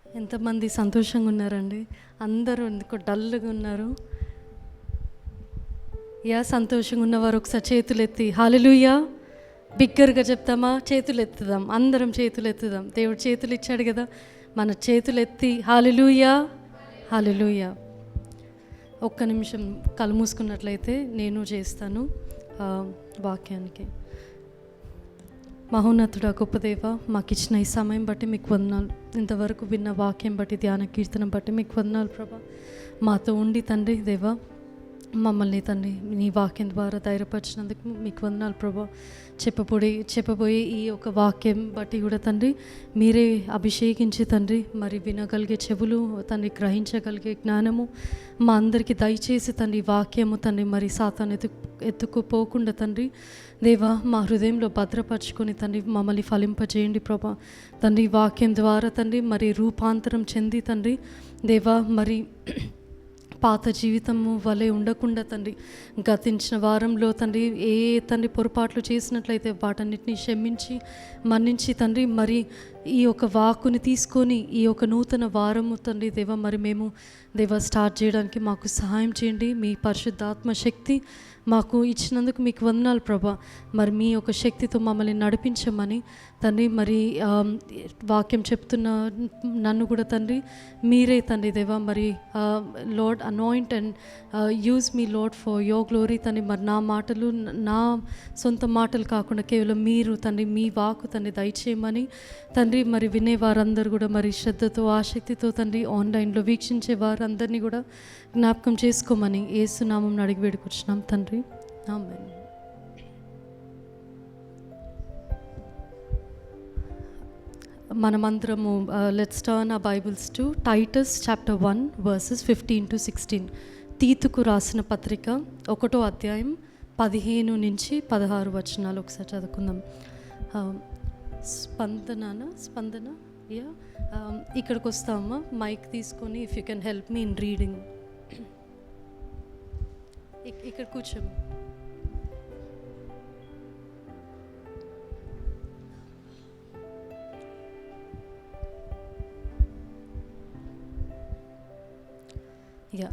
ఎంతమంది సంతోషంగా ఉన్నారండి? అందరూ ఎందుకో డల్గా ఉన్నారు. సంతోషంగా ఉన్నవారు ఒకసారి చేతులు ఎత్తి హల్లెలూయా బిగ్గరగా చెప్తామా? చేతులు ఎత్తుదాం, అందరం చేతులు ఎత్తుదాం. దేవుడు చేతులు ఇచ్చాడు కదా, మన చేతులు ఎత్తి హల్లెలూయా హల్లెలూయా. ఒక్క నిమిషం కళ్ళు మూసుకున్నట్లయితే నేను చేస్తాను వాక్యానికి. మహోన్నతుడా, గొప్ప దేవ, మాకు ఇచ్చిన ఈ సమయం బట్టి మీకు వందనాలు. ఇంతవరకు విన్న వాక్యం బట్టి, ధ్యాన కీర్తనం బట్టి మీకు వందనాలు ప్రభా. మాతో ఉండి తండ్రి దేవా, మమ్మల్ని తండ్రి నీ వాక్యం ద్వారా ధైర్యపరిచినందుకు మీకు వందనాలు ప్రభా. చెప్పబోయే ఈ ఒక వాక్యం బట్టి కూడా తండ్రి మీరే అభిషేకించి తండ్రి మరి వినగలిగే చెవులు తండ్రి, గ్రహించగలిగే జ్ఞానము మా అందరికీ దయచేసి తండ్రి వాక్యము తండ్రి మరి సాతాను ఎత్తుకుపోకుండా తండ్రి దేవా మా హృదయంలో భద్రపరచుకొని తండ్రి మమ్మల్ని ఫలింపజేయండి ప్రభా. తండ్రి వాక్యం ద్వారా తండ్రి మరి రూపాంతరం చెంది తండ్రి దేవా మరి పాత జీవితము వలె ఉండకుండా తండ్రి గతించిన వారంలో తండ్రి ఏ తండ్రి పొరపాట్లు చేసినట్లయితే వాటన్నిటిని క్షమించి మన్నించి తండ్రి మరి ఈ యొక్క వాక్కుని తీసుకొని ఈ యొక్క నూతన వారము తండ్రి దేవ మరి మేము దేవ స్టార్ట్ చేయడానికి మాకు సహాయం చేయండి. మీ పరిశుద్ధాత్మ శక్తి మాకు ఇచ్చినందుకు మీకు వందనాలు ప్రభా. మరి మీ యొక్క శక్తితో మమ్మల్ని నడిపించమని తండ్రి మరి వాక్యం చెప్తున్న నన్ను కూడా తండ్రి మీరే తండ్రి దేవా మరి lord anoint and use me lord for your glory తండ్రి. మరి నా మాటలు నా సొంత మాటలు కాకుండా కేవలం మీరు తండ్రి మీ వాక్కు తండ్రి దయచేయమని తండ్రి మరి వినేవారందరూ కూడా మరి శ్రద్ధతో ఆసక్తితో తండ్రి ఆన్లైన్లో వీక్షించే వారందరినీ కూడా జ్ఞాపకం చేసుకోమని యేసు నామం అడిగి వేడుకొచ్చున్నాం తండ్రి, ఆమేన్. మనమందరము let's turn our Bibles to Titus chapter 1 verses 15 to 16. తీతుకు రాసిన పత్రిక 1వ అధ్యాయం 15 నుంచి 16 వచనాలు ఒకసారి చదువుకుందాం. స్పందన ఇక్కడికి వస్తామా? మైక్ తీసుకొని if you can help me in reading. ఇక్కడ కూర్చోము.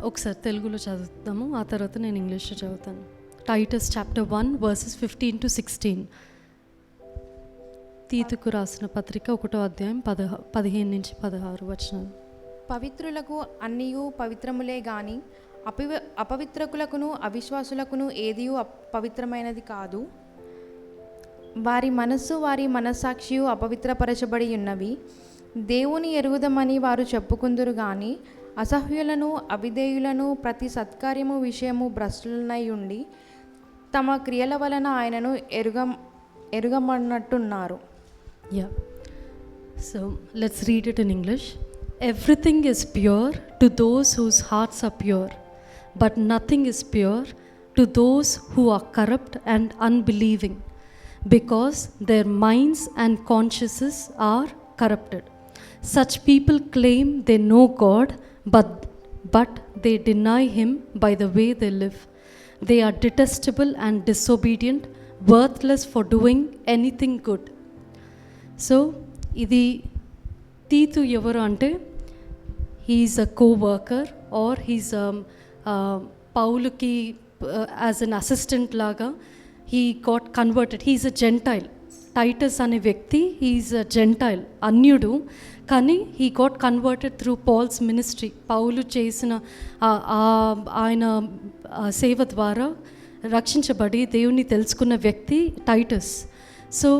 ఒకసారి తెలుగులో చదువుతాము, ఆ తర్వాత నేను ఇంగ్లీష్లో చదువుతాను. Titus chapter 1 verses 15 to 16. తీతుకు రాసిన పత్రిక 1వ అధ్యాయం 15 నుంచి 16 వచనాలు. పవిత్రులకు అన్నియు పవిత్రములే గాని అపవిత్రకులకును అవిశ్వాసులకును ఏదియు పవిత్రమైనది కాదు. వారి మనస్సు వారి మనస్సాక్షియు అపవిత్రపరచబడి ఉన్నవి. దేవుని ఎరుగుదమని వారు చెప్పుకుందురు గాని అసహ్యులను అవిధేయులను ప్రతి సత్కార్యము విషయము భ్రష్టులనై ఉండి తమ క్రియల వలన ఆయనను ఎరుగమన్నట్టున్నారు. So let's read it in English. Everything is pure to those whose hearts are pure, but nothing is pure to those who are corrupt and unbelieving, because their minds and consciences are corrupted. Such people claim they know God, but they deny Him by the way they live. They are detestable and disobedient, worthless for doing anything good. So ఇది తీతు ఎవరు అంటే he is a coworker or his పౌలుకి as an assistant లాగా he got converted. He is a gentile. Titus అనే వ్యక్తి he is a gentile, అన్యుడు, కానీ he got converted through Paul's ministry. Paulu చేసిన ఆయన సేవ ద్వారా రక్షించబడి దేవుని తెలుసుకున్న వ్యక్తి టైటస్. సో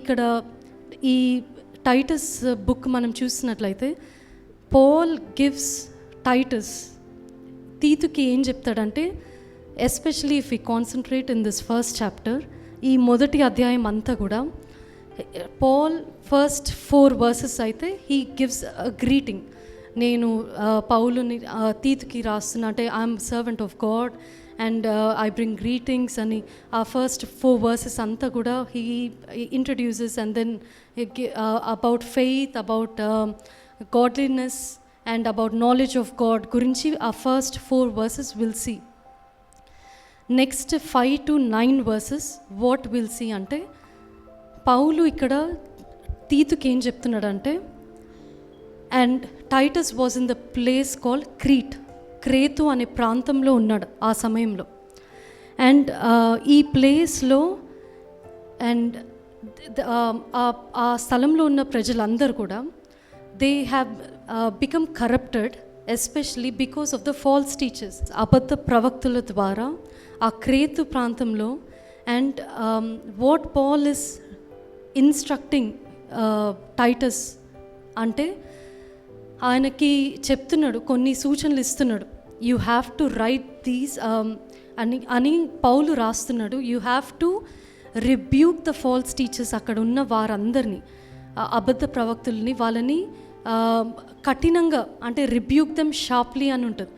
ఇక్కడ ఈ టైటస్ బుక్ మనం చూసినట్లయితే పాల్ గివ్స్ టైటస్ తీతుకి ఏం చెప్తాడంటే, especially if you concentrate in this first chapter, ఈ మొదటి అధ్యాయం అంతా కూడా పాల్ ఫస్ట్ 4 verses అయితే హీ గివ్స్ అ గ్రీటింగ్. నేను పౌలుని తీతుకి రాస్తున్నా అంటే I'm servant of God and I bring greetings అని ఆ ఫస్ట్ 4 verses అంతా కూడా he introduces and then about faith, about godliness and about knowledge of God గురించి ఆ first 4 verses will see. Next 5 to 9 verses what will see అంటే పౌలు ఇక్కడ తీతుకి ఏం చెప్తున్నాడంటే and Titus was in the place called Kretu అనే ప్రాంతంలో ఉన్నాడు ఆ సమయంలో. అండ్ ఈ ప్లేస్లో అండ్ ఆ స్థలంలో ఉన్న ప్రజలందరూ కూడా they have become corrupted, especially because of the false teachers, అబద్ధ ప్రవక్తుల ద్వారా ఆ క్రేతు ప్రాంతంలో. And what Paul is instructing Titus అంటే ఆయనకి చెప్తున్నాడు, కొన్ని సూచనలు ఇస్తున్నాడు. You have to write these అని పౌలు రాస్తున్నాడు. You have to rebuke the false teachers, అక్కడ ఉన్న వారందరినీ, అబద్ధ ప్రవక్తుల్ని, వాళ్ళని కఠినంగా అంటే రిబ్యూక్ దెమ్ షార్ప్లీ అని ఉంటుంది.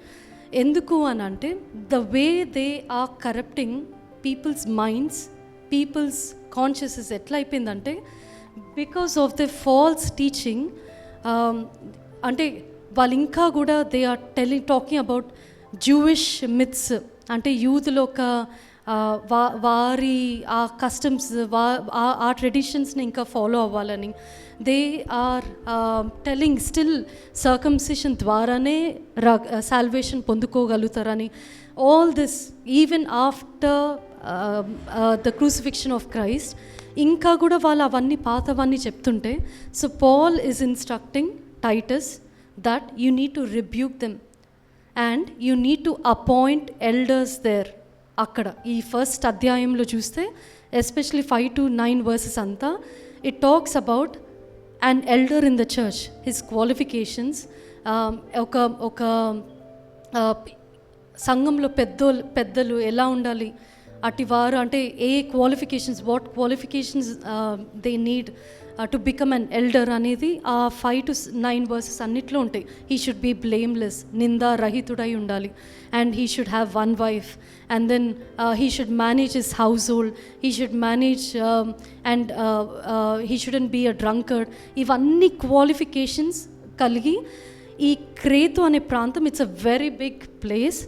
ఎందుకు అని అంటే the way they are corrupting people's minds, people's consciences ఎట్లా అయిపోయిందంటే because of the false teaching. అంటే వాళ్ళు ఇంకా కూడా they are talking about Jewish myths, అంటే యూదులో ఒక వారి ఆ కస్టమ్స్, ఆ ట్రెడిషన్స్ని ఇంకా ఫాలో అవ్వాలని. They are telling still circumcision ద్వారానే సాల్వేషన్ పొందుకోగలుగుతారని. All this even after the crucifixion of Christ ఇంకా కూడా వాళ్ళు అవన్నీ పాతవన్నీ చెప్తుంటే, so Paul is instructing Titus that you need to rebuke them and you need to appoint elders there. అక్కడ ఈ ఫస్ట్ అధ్యాయంలో చూస్తే ఎస్పెషలీ 5 to 9 verses అంతా it talks about an elder in the church, his qualifications. ఒక సంఘంలో పెద్దలు ఎలా ఉండాలి, అటివారు అంటే ఏ qualifications, what qualifications they need to become an elder అనేది ఆ 5 to 9 verses అన్నిట్లో ఉంటాయి. హీ షుడ్ బీ బ్లేమ్లెస్, నిందారహితుడై ఉండాలి. And he should have one wife, and then he should manage his household, he should manage and he shouldn't be a drunkard. ఇవన్నీ qualifications కలిగి ఈ Crete అనే ప్రాంతం, it's a very big place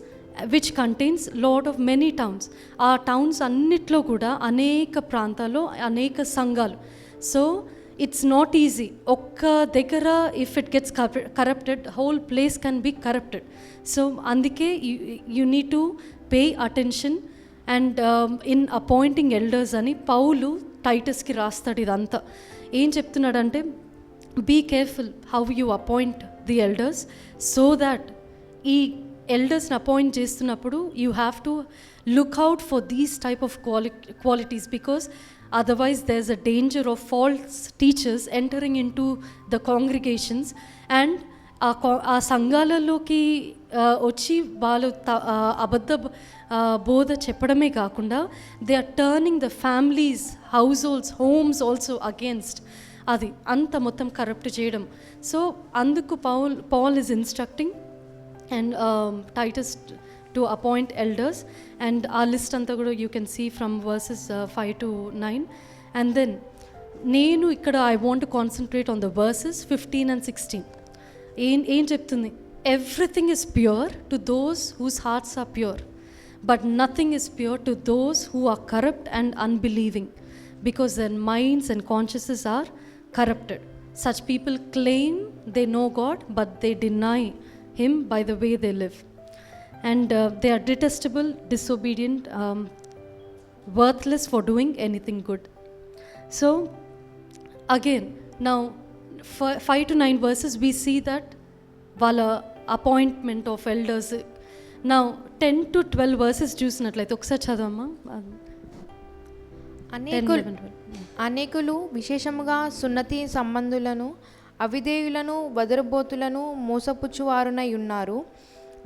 which contains lot of many towns. ఆ towns అన్నిట్లో కూడా అనేక ప్రాంతాల్లో అనేక సంఘాలు. So it's not easy. ఒక్క దగ్గర if it gets corrupted, whole place can be corrupted. So అందుకే you need to pay attention and in appointing elders అని పౌలు టైటస్కి రాస్తాడు. ఇదంతా ఏం చెప్తున్నాడంటే, be careful how you appoint the elders, so that ఈ ఎల్డర్స్ని అపాయింట్ చేస్తున్నప్పుడు you have to look out for these type of qualities, because otherwise there's a danger of false teachers entering into the congregations and ఆ సంఘాలలోకి వచ్చి వాళ్ళు అబద్ధ బోధ చెప్పడమే కాకుండా they are turning the families, households, homes also against అది అంత మొత్తం కరప్ట్ చేయడం. సో అందుకు Paul is instructing and Titus to appoint elders, and our list anta kuda you can see from verses 5 to 9. And then nenu ikkada I want to concentrate on the verses 15 and 16. ఏం చెప్తుంది? Everything is pure to those whose hearts are pure, but nothing is pure to those who are corrupt and unbelieving, because their minds and consciences are corrupted. Such people claim they know God, but they deny him by the way they live. And they are detestable, disobedient, worthless for doing anything good. So again, now 5 to 9 verses we see that vala appointment of elders. Now 10 to 12 verses చూసినట్లయితే ఒకసారి చదవమ్మా. అనేకులు విశేషముగా సున్నతి సంబంధులను, అవిధేయులను, వదరుబోతులను మోసపుచ్చువారునై ఉన్నారు.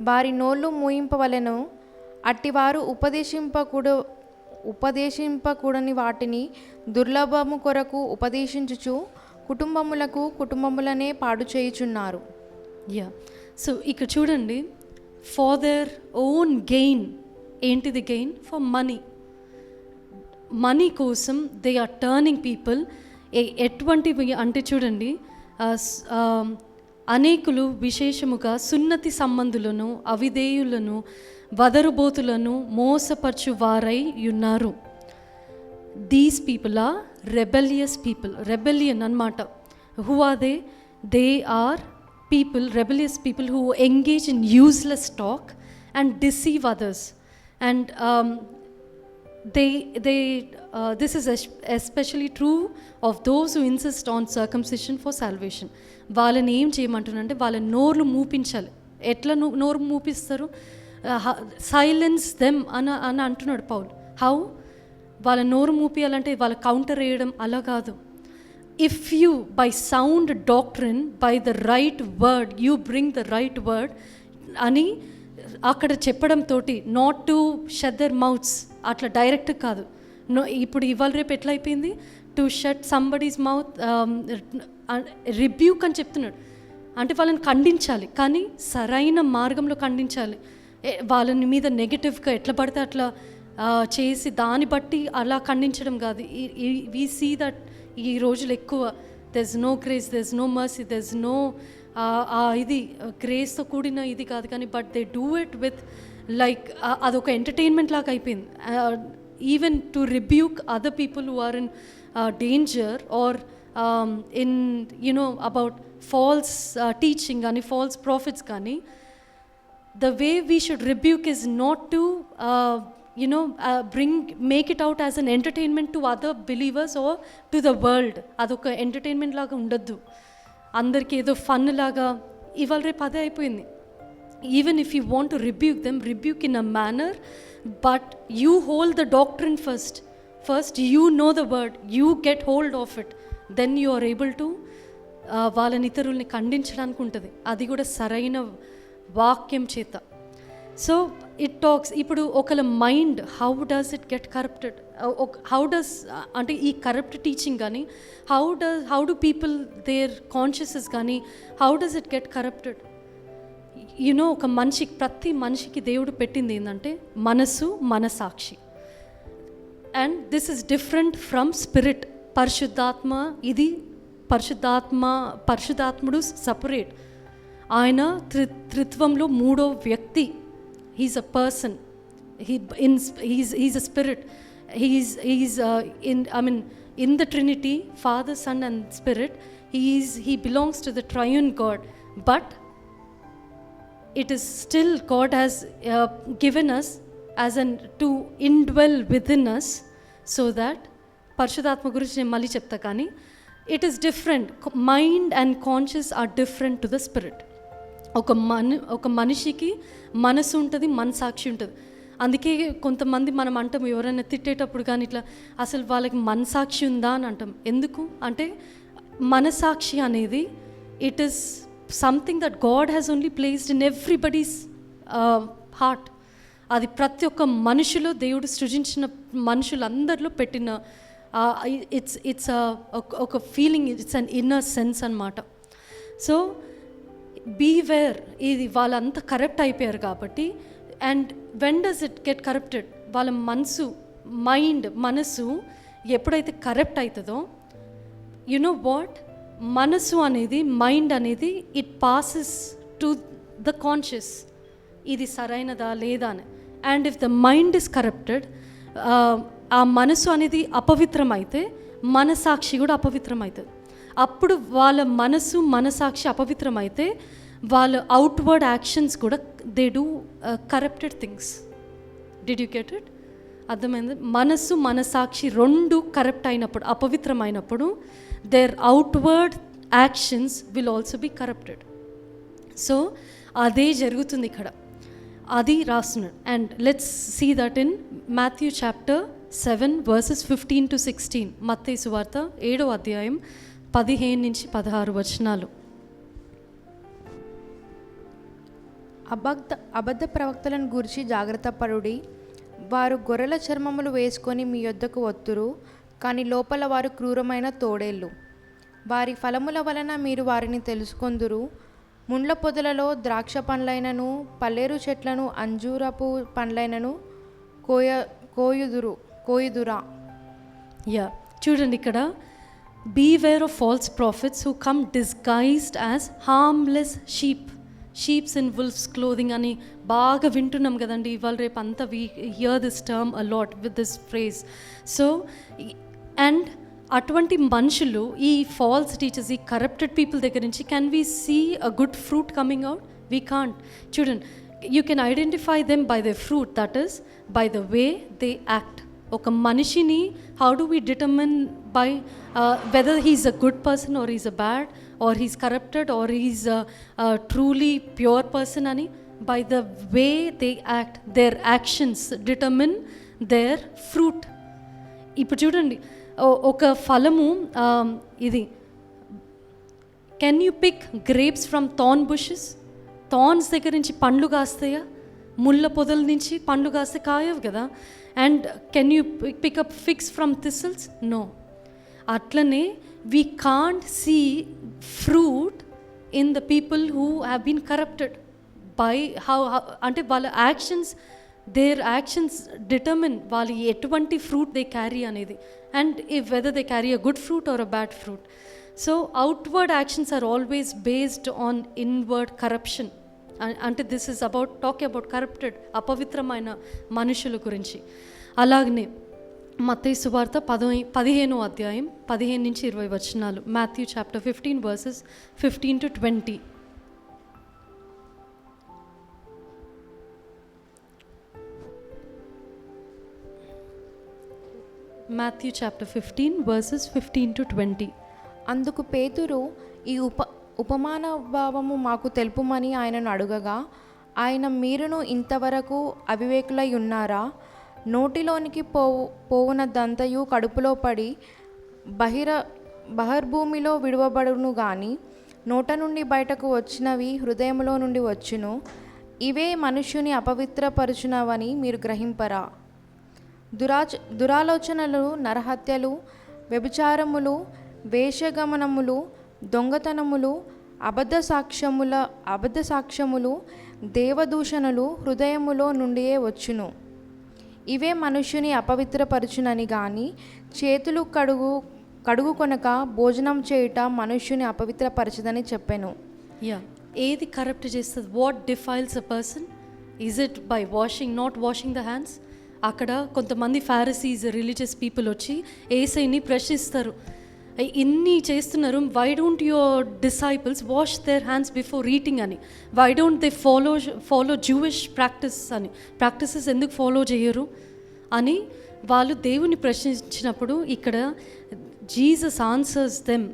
వారి నోళ్ళు మూయింపవలెను. అట్టివారు ఉపదేశింపకూడని వాటిని దుర్లభము కొరకు ఉపదేశించుచు కుటుంబములనే పాడు చేయుచున్నారు. సో ఇక్కడ చూడండి, ఫర్ దేర్ ఓన్ గెయిన్. ఏంటిది గెయిన్? ఫర్ మనీ కోసం దే ఆర్ టర్నింగ్ పీపుల్. ఎటువంటివి అంటే చూడండి, అనేకులు విశేషముగా సున్నతి సంబంధులను, అవిధేయులను, వదరుబోతులను మోసపరచు వారై ఉన్నారు. These people are rebellious people. Rebellion అన్నమాట. Who are they? They are people, rebellious people who engage in useless talk and deceive others. And this is especially true of those who insist on circumcision for salvation. వాళ్ళని ఏం చేయమంటున్నారంటే వాళ్ళ నోర్లు మూపించాలి. ఎట్లా నోరు మూపిస్తారు? Silence them అని అంటున్నాడు Paul. How? వాళ్ళ నోరు మూపియాలంటే వాళ్ళ కౌంటర్ వేయడం అలా కాదు. If you by sound doctrine, by the right word, you bring the right word అని అక్కడ చెప్పడంతో, not to shut their mouths, అట్లా డైరెక్ట్ కాదు. ఇప్పుడు ఇవాళ రేపు ఎట్లా అయిపోయింది? To shut somebody's mouth, rebuke అని చెప్తున్నాడు. అంటే వాళ్ళని ఖండించాలి, కానీ సరైన మార్గంలో ఖండించాలి. వాళ్ళని మీద నెగటివ్గా ఎట్లా పడితే అట్లా చేసి దాన్ని బట్టి అలా ఖండించడం కాదు. వీ సీ దట్ ఈ రోజులు ఎక్కువ there is no grace, there is no mercy, there is no ఇది గ్రేస్తో కూడిన ఇది కాదు, కానీ but they do it with like అదొక ఎంటర్టైన్మెంట్ లాగా అయిపోయింది. Even to rebuke other people who are in danger or in you know about false teaching కానీ ఫాల్స్ ప్రాఫిట్స్ కానీ, the way we should rebuke is not to make it out as an entertainment to other believers or to the world. అదొక entertainment లాగా ఉండద్దు, అందరికీ ఏదో fun లాగా. ఇవాళ రేపు అదే అయిపోయింది. Even if you want to rebuke them, rebuke in a manner, but you hold the doctrine first you know the word, you get hold of it, then you are able to వాళ్ళని ఇతరుల్ని ఖండించడానికి ఉంటుంది. అది కూడా సరైన వాక్యం చేత. So it talks. ఇప్పుడు ఒకళ్ళ mind how does it get corrupted, how does అంటే ఈ కరప్ట్ టీచింగ్ కానీ how do people their consciences కానీ how does it get corrupted? You know, ఒక మనిషికి, ప్రతి మనిషికి దేవుడు పెట్టింది ఏంటంటే మనసు, మనసాక్షి. And this is different from spirit. పరిశుద్ధాత్మ, ఇది పరిశుద్ధాత్ముడు సపరేట్. ఆయన త్రిత్వంలో మూడో వ్యక్తి. He's a person, he's a spirit. In the Trinity, father, son and spirit, he belongs to the triune God. But it is still God has given us as to indwell within us, so that పరిశుద్ధాత్మ గురించి నేను మళ్ళీ చెప్తా, కానీ it is different. Mind and conscious are different to the spirit. ఒక మనిషికి మనసు ఉంటుంది, మనసాక్షి ఉంటుంది. అందుకే కొంతమంది మనం అంటాం, ఎవరైనా తిట్టేటప్పుడు కానీ ఇట్లా, అసలు వాళ్ళకి మనసాక్షి ఉందా అని అంటాం. ఎందుకు అంటే మనసాక్షి అనేది it is something that God has only placed in everybody's heart. అది ప్రతి ఒక్క మనుషులో, దేవుడు సృజించిన మనుషులందరిలో పెట్టిన ఇట్స్ ఒక feeling, it's an inner sense అన్నమాట. సో బీవేర్, ఇది వాళ్ళంతా కరప్ట్ అయిపోయారు కాబట్టి. And when does it get corrupted? వాళ్ళ మనసు ఎప్పుడైతే కరప్ట్ అవుతుందో, యు నో వాట్, మనసు అనేది, మైండ్ అనేది, it passes to the conscious, ఇది సరైనదా లేదా అని. And if the mind is corrupted, ఆ మనసు అనేది అపవిత్రమైతే మనసాక్షి కూడా అపవిత్రం అవుతుంది. అప్పుడు వాళ్ళ మనసు, మనసాక్షి అపవిత్రమైతే వాళ్ళ అవుట్వర్డ్ యాక్షన్స్ కూడా they do corrupted things. Did you get it? అర్థమైంది? మనసు, మనసాక్షి రెండు కరప్ట్ అయినప్పుడు, అపవిత్రమైనప్పుడు, their outward actions will also be corrupted. So అదే జరుగుతుంది ఇక్కడ, అది రాస్తున్నాడు. And let's see that in Matthew chapter 7 verses 15 to 16. మత్తయి సువార్త 7వ అధ్యాయం 15 నుంచి 16 వచనాలు. అబద్ధ ప్రవక్తలను గూర్చి జాగ్రత్త పడుడి. వారు గొర్రెల చర్మములు వేసుకొని మీ యొద్దకు వత్తురు, కానీ లోపల వారు క్రూరమైన తోడేళ్ళు. వారి ఫలముల వలన మీరు వారిని తెలుసుకొందురు. ముండ్ల పొదలలో ద్రాక్ష పండ్లైనను, పల్లేరు చెట్లను అంజూరపు పండ్లైనను కోయుదురా. చూడండి ఇక్కడ, beware of false prophets who come disguised as harmless sheeps in wolf's clothing అని బాగా వింటున్నాం కదండి ఇవాళ రేపు అంతా. We hear this term a lot with this phrase. So and అటువంటి మనుషులు, ఈ ఫాల్స్ టీచర్స్, ఈ కరప్టెడ్ పీపుల్ దగ్గర నుంచి can we see a good fruit coming out? We can't. చూడండి, you can identify them by the fruit, that is by the way they act. ఒక మనిషిని how do we determine by whether he is a good person or he's a bad, or he's corrupted or he's truly pure person అని? By the way they act, their actions determine their fruit. ఇప్పుడు చూడండి, ఒక ఫలము, ఇది can you pick grapes from thorn bushes? Thorns దగ్గర నుంచి పండ్లు కాస్తాయా? ముళ్ళ పొదల నుంచి పండ్లు కాస్తే కాయవు కదా. And can you pick up figs from thistles? No. అట్లనే we can't see fruit in the people who have been corrupted by how, అంటే వాళ్ళ యాక్షన్స్, దేర్ యాక్షన్స్ డిటర్మిన్ వాళ్ళు ఎటువంటి ఫ్రూట్ దే క్యారీ అనేది, and if whether they carry a good fruit or a bad fruit. So outward actions are always based on inward corruption. అంటే this is about talking about corrupted, అపవిత్రమైన మనుషుల గురించి. అలాగనే మత్తయి సువార్త 15వ అధ్యాయం 15 నుంచి 20 వచనాలు. Matthew chapter 15 versus 15 to 20. Matthew chapter 15 verses 15 to 20. అందుకు పేతురు, ఈ ఉపమాన భావము మాకు తెలుపుమని ఆయనను అడుగగా, ఆయన, మీరును ఇంతవరకు అవివేకులై ఉన్నారా? నోటిలోనికి పోవునదంతయు కడుపులో పడి బహిర్భూమిలో విడువబడును గాని, నోట నుండి బయటకు వచ్చినవి హృదయములో నుండి వచ్చును. ఇవే మనుష్యుని అపవిత్రపరచునవని మీరు గ్రహింపరా? దురాలోచనలు, నరహత్యలు, వ్యభిచారములు, వేషగమనములు, దొంగతనములు, అబద్ధ సాక్ష్యములు, దేవదూషణలు హృదయములో నుండియే వచ్చును. ఇవే మనుష్యుని అపవిత్రపరచునని గాని, చేతులు కడుగు కొనక భోజనం చేయుట మనుష్యుని అపవిత్రపరచదని చెప్పాను. ఏది కరప్ట్ చేస్తుంది? What డిఫైల్స్ a person? Is it by washing, not washing the hands? అక్కడ కొంతమంది ఫారిసీస్, రిలీజియస్ పీపుల్ వచ్చి యేసయ్యని ప్రశ్నిస్తారు, ఇన్ని చేస్తున్నారు, why don't your disciples wash their hands before eating అని? Why don't they follow Jewish practices ఎందుకు ఫాలో చేయరు అని వాళ్ళు దేవుని ప్రశ్నించినప్పుడు, ఇక్కడ Jesus answers them.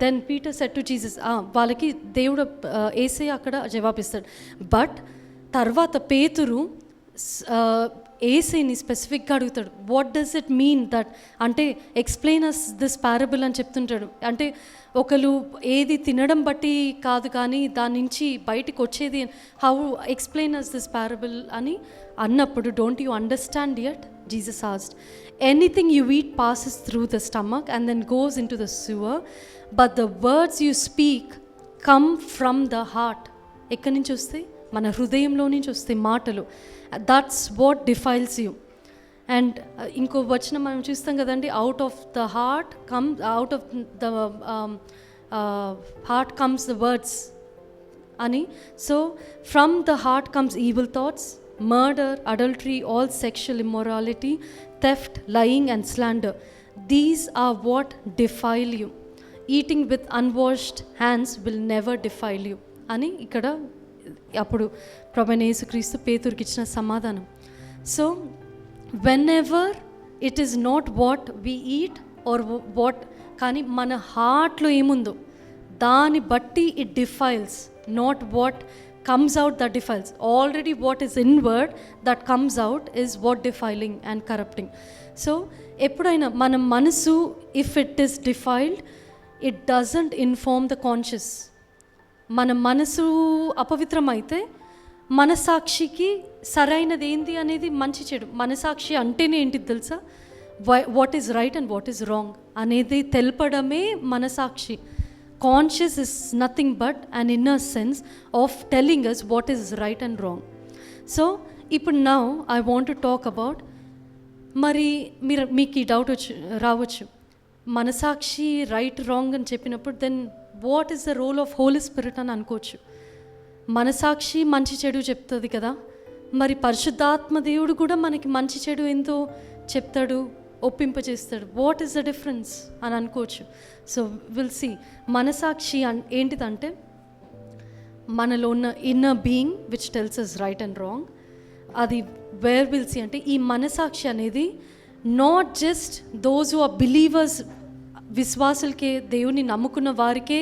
Then Peter said to Jesus, వాళ్ళకి దేవుడు యేసయ్య అక్కడ జవాబిస్తాడు. బట్ తర్వాత పేతురు యేసయ్యని స్పెసిఫిక్గా అడుగుతాడు, what does it mean that, అంటే ఎక్స్ప్లెయిన్ అస్ దిస్ పారబుల్ అని చెప్తుంటాడు. అంటే ఒకరు ఏది తినడం బట్టి కాదు కానీ దాని నుంచి బయటికి వచ్చేది, how explain us this parable అని అన్నప్పుడు, don't you understand yet? Jesus asked, anything you eat passes through the stomach and then goes in to the sewer, but the words you speak come from the heart. ఎక్కడి నుంచి వస్తాయి? మన హృదయంలో నుంచి వస్తాయి మాటలు. That's what defiles you. And ఇంకో వచనం మనం చూస్తాం కదండి, out of the heart comes the words అని. So from the heart comes evil thoughts, murder, adultery, all sexual immorality, theft, lying and slander. These are what defile you. Eating with unwashed hands will never defile you అని ఇక్కడ అప్పుడు ప్రభువైన యేసుక్రీస్తు పేతురుకి ఇచ్చిన సమాధానం. So whenever it is not what we eat or what, కానీ మన హార్ట్లో ఏముందో దాన్ని బట్టి it defiles, not what comes out that defiles. Already what is inward that comes out is what defiling and corrupting. So eppudaina mana manasu, if it is defiled, it doesn't inform the conscious. మన మనసు అపవిత్రమైతే మనసాక్షికి సరైనది ఏంది అనేది, మంచి చెడు, మనసాక్షి అంటేనే ఏంటిది తెలుసా? What is right and what is wrong అనేది తెలపడమే మనసాక్షి. Conscious is nothing but an inner sense of telling us what is right and wrong. So, ఇప్పుడు now I want to talk about, మరి మీకు ఈ డౌట్ రావచ్చు, మనసాక్షి రైట్ రాంగ్ అని చెప్పినప్పుడు then what is the role of Holy Spirit అని అనుకోవచ్చు. మనసాక్షి మంచి చెడు చెప్తుంది కదా, మరి పరిశుద్ధాత్మ దేవుడు కూడా మనకి మంచి చెడు ఎంతో చెప్తాడు, ఒప్పింపజేస్తాడు. వాట్ ఈస్ ద డిఫరెన్స్ అని అనుకోవచ్చు. సో విల్ సీ మనసాక్షి ఏంటిదంటే మనలో ఉన్న inner being which tells us right and wrong. అది వేర్ విల్ సీ అంటే ఈ మనసాక్షి అనేది not just those who are believers, విశ్వాసులకే, దేవుని నమ్ముకున్న వారికే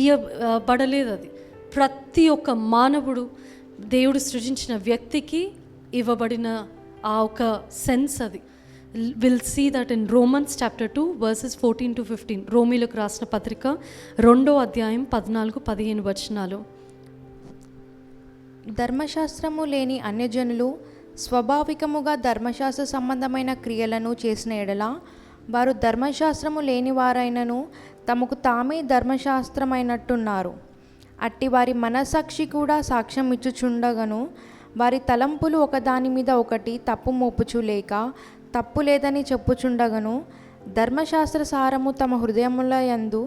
ఇవ్వబడలేదు. అది ప్రతి ఒక్క మానవుడు, దేవుడు సృజించిన వ్యక్తికి ఇవ్వబడిన ఆ ఒక సెన్స్. అది will see that in Romans chapter 2 verses 14-15. రోమీలకు రాసిన పత్రిక 2వ అధ్యాయం 14-15 వచనాలు. ధర్మశాస్త్రము లేని అన్యజనులు స్వాభావికముగా ధర్మశాస్త్ర సంబంధమైన క్రియలను చేసిన ఎడల వారు ధర్మశాస్త్రము లేని వారైనను తమకు తామే ధర్మశాస్త్రమైనట్టున్నారు. అట్టి వారి మనసాక్షి కూడా సాక్ష్యం ఇచ్చుచుండగను వారి తలంపులు ఒకదాని మీద ఒకటి తప్పు మోపుచు లేక తప్పు లేదని చెప్పుచుండగను ధర్మశాస్త్ర సారము తమ హృదయముల యందు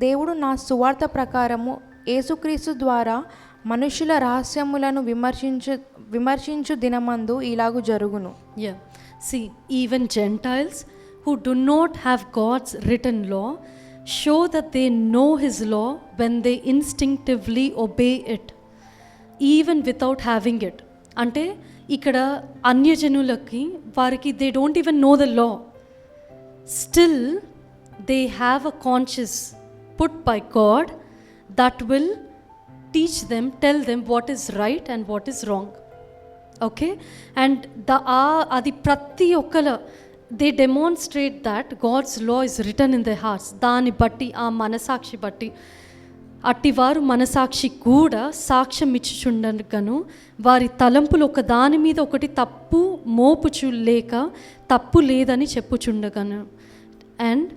దేవుడు నా సువార్త ప్రకారము యేసుక్రీస్తు ద్వారా మనుషుల రహస్యములను విమర్శించు దినమందు ఇలాగు జరుగును. Yeah. See, even Gentiles who do not have God's written law show that they know His law when they instinctively obey it, even without having it. అంటే ఇక్కడ అన్యజనులకి వారికి they don't even know the law. Still, they have a conscience put by God that will teach them, tell them what is right and what is wrong. Okay? And అది ప్రతి ఒక్కల they demonstrate that God's law is written in the hearts. దాన్ని బట్టి ఆ మనసాక్షి బట్టి అట్టివారు మనసాక్షి కూడా సాక్ష్యం ఇచ్చుచుండగను వారి తలంపులు ఒక దాని మీద ఒకటి తప్పు మోపుచు లేక తప్పు లేదని చెప్పుచుండగను. And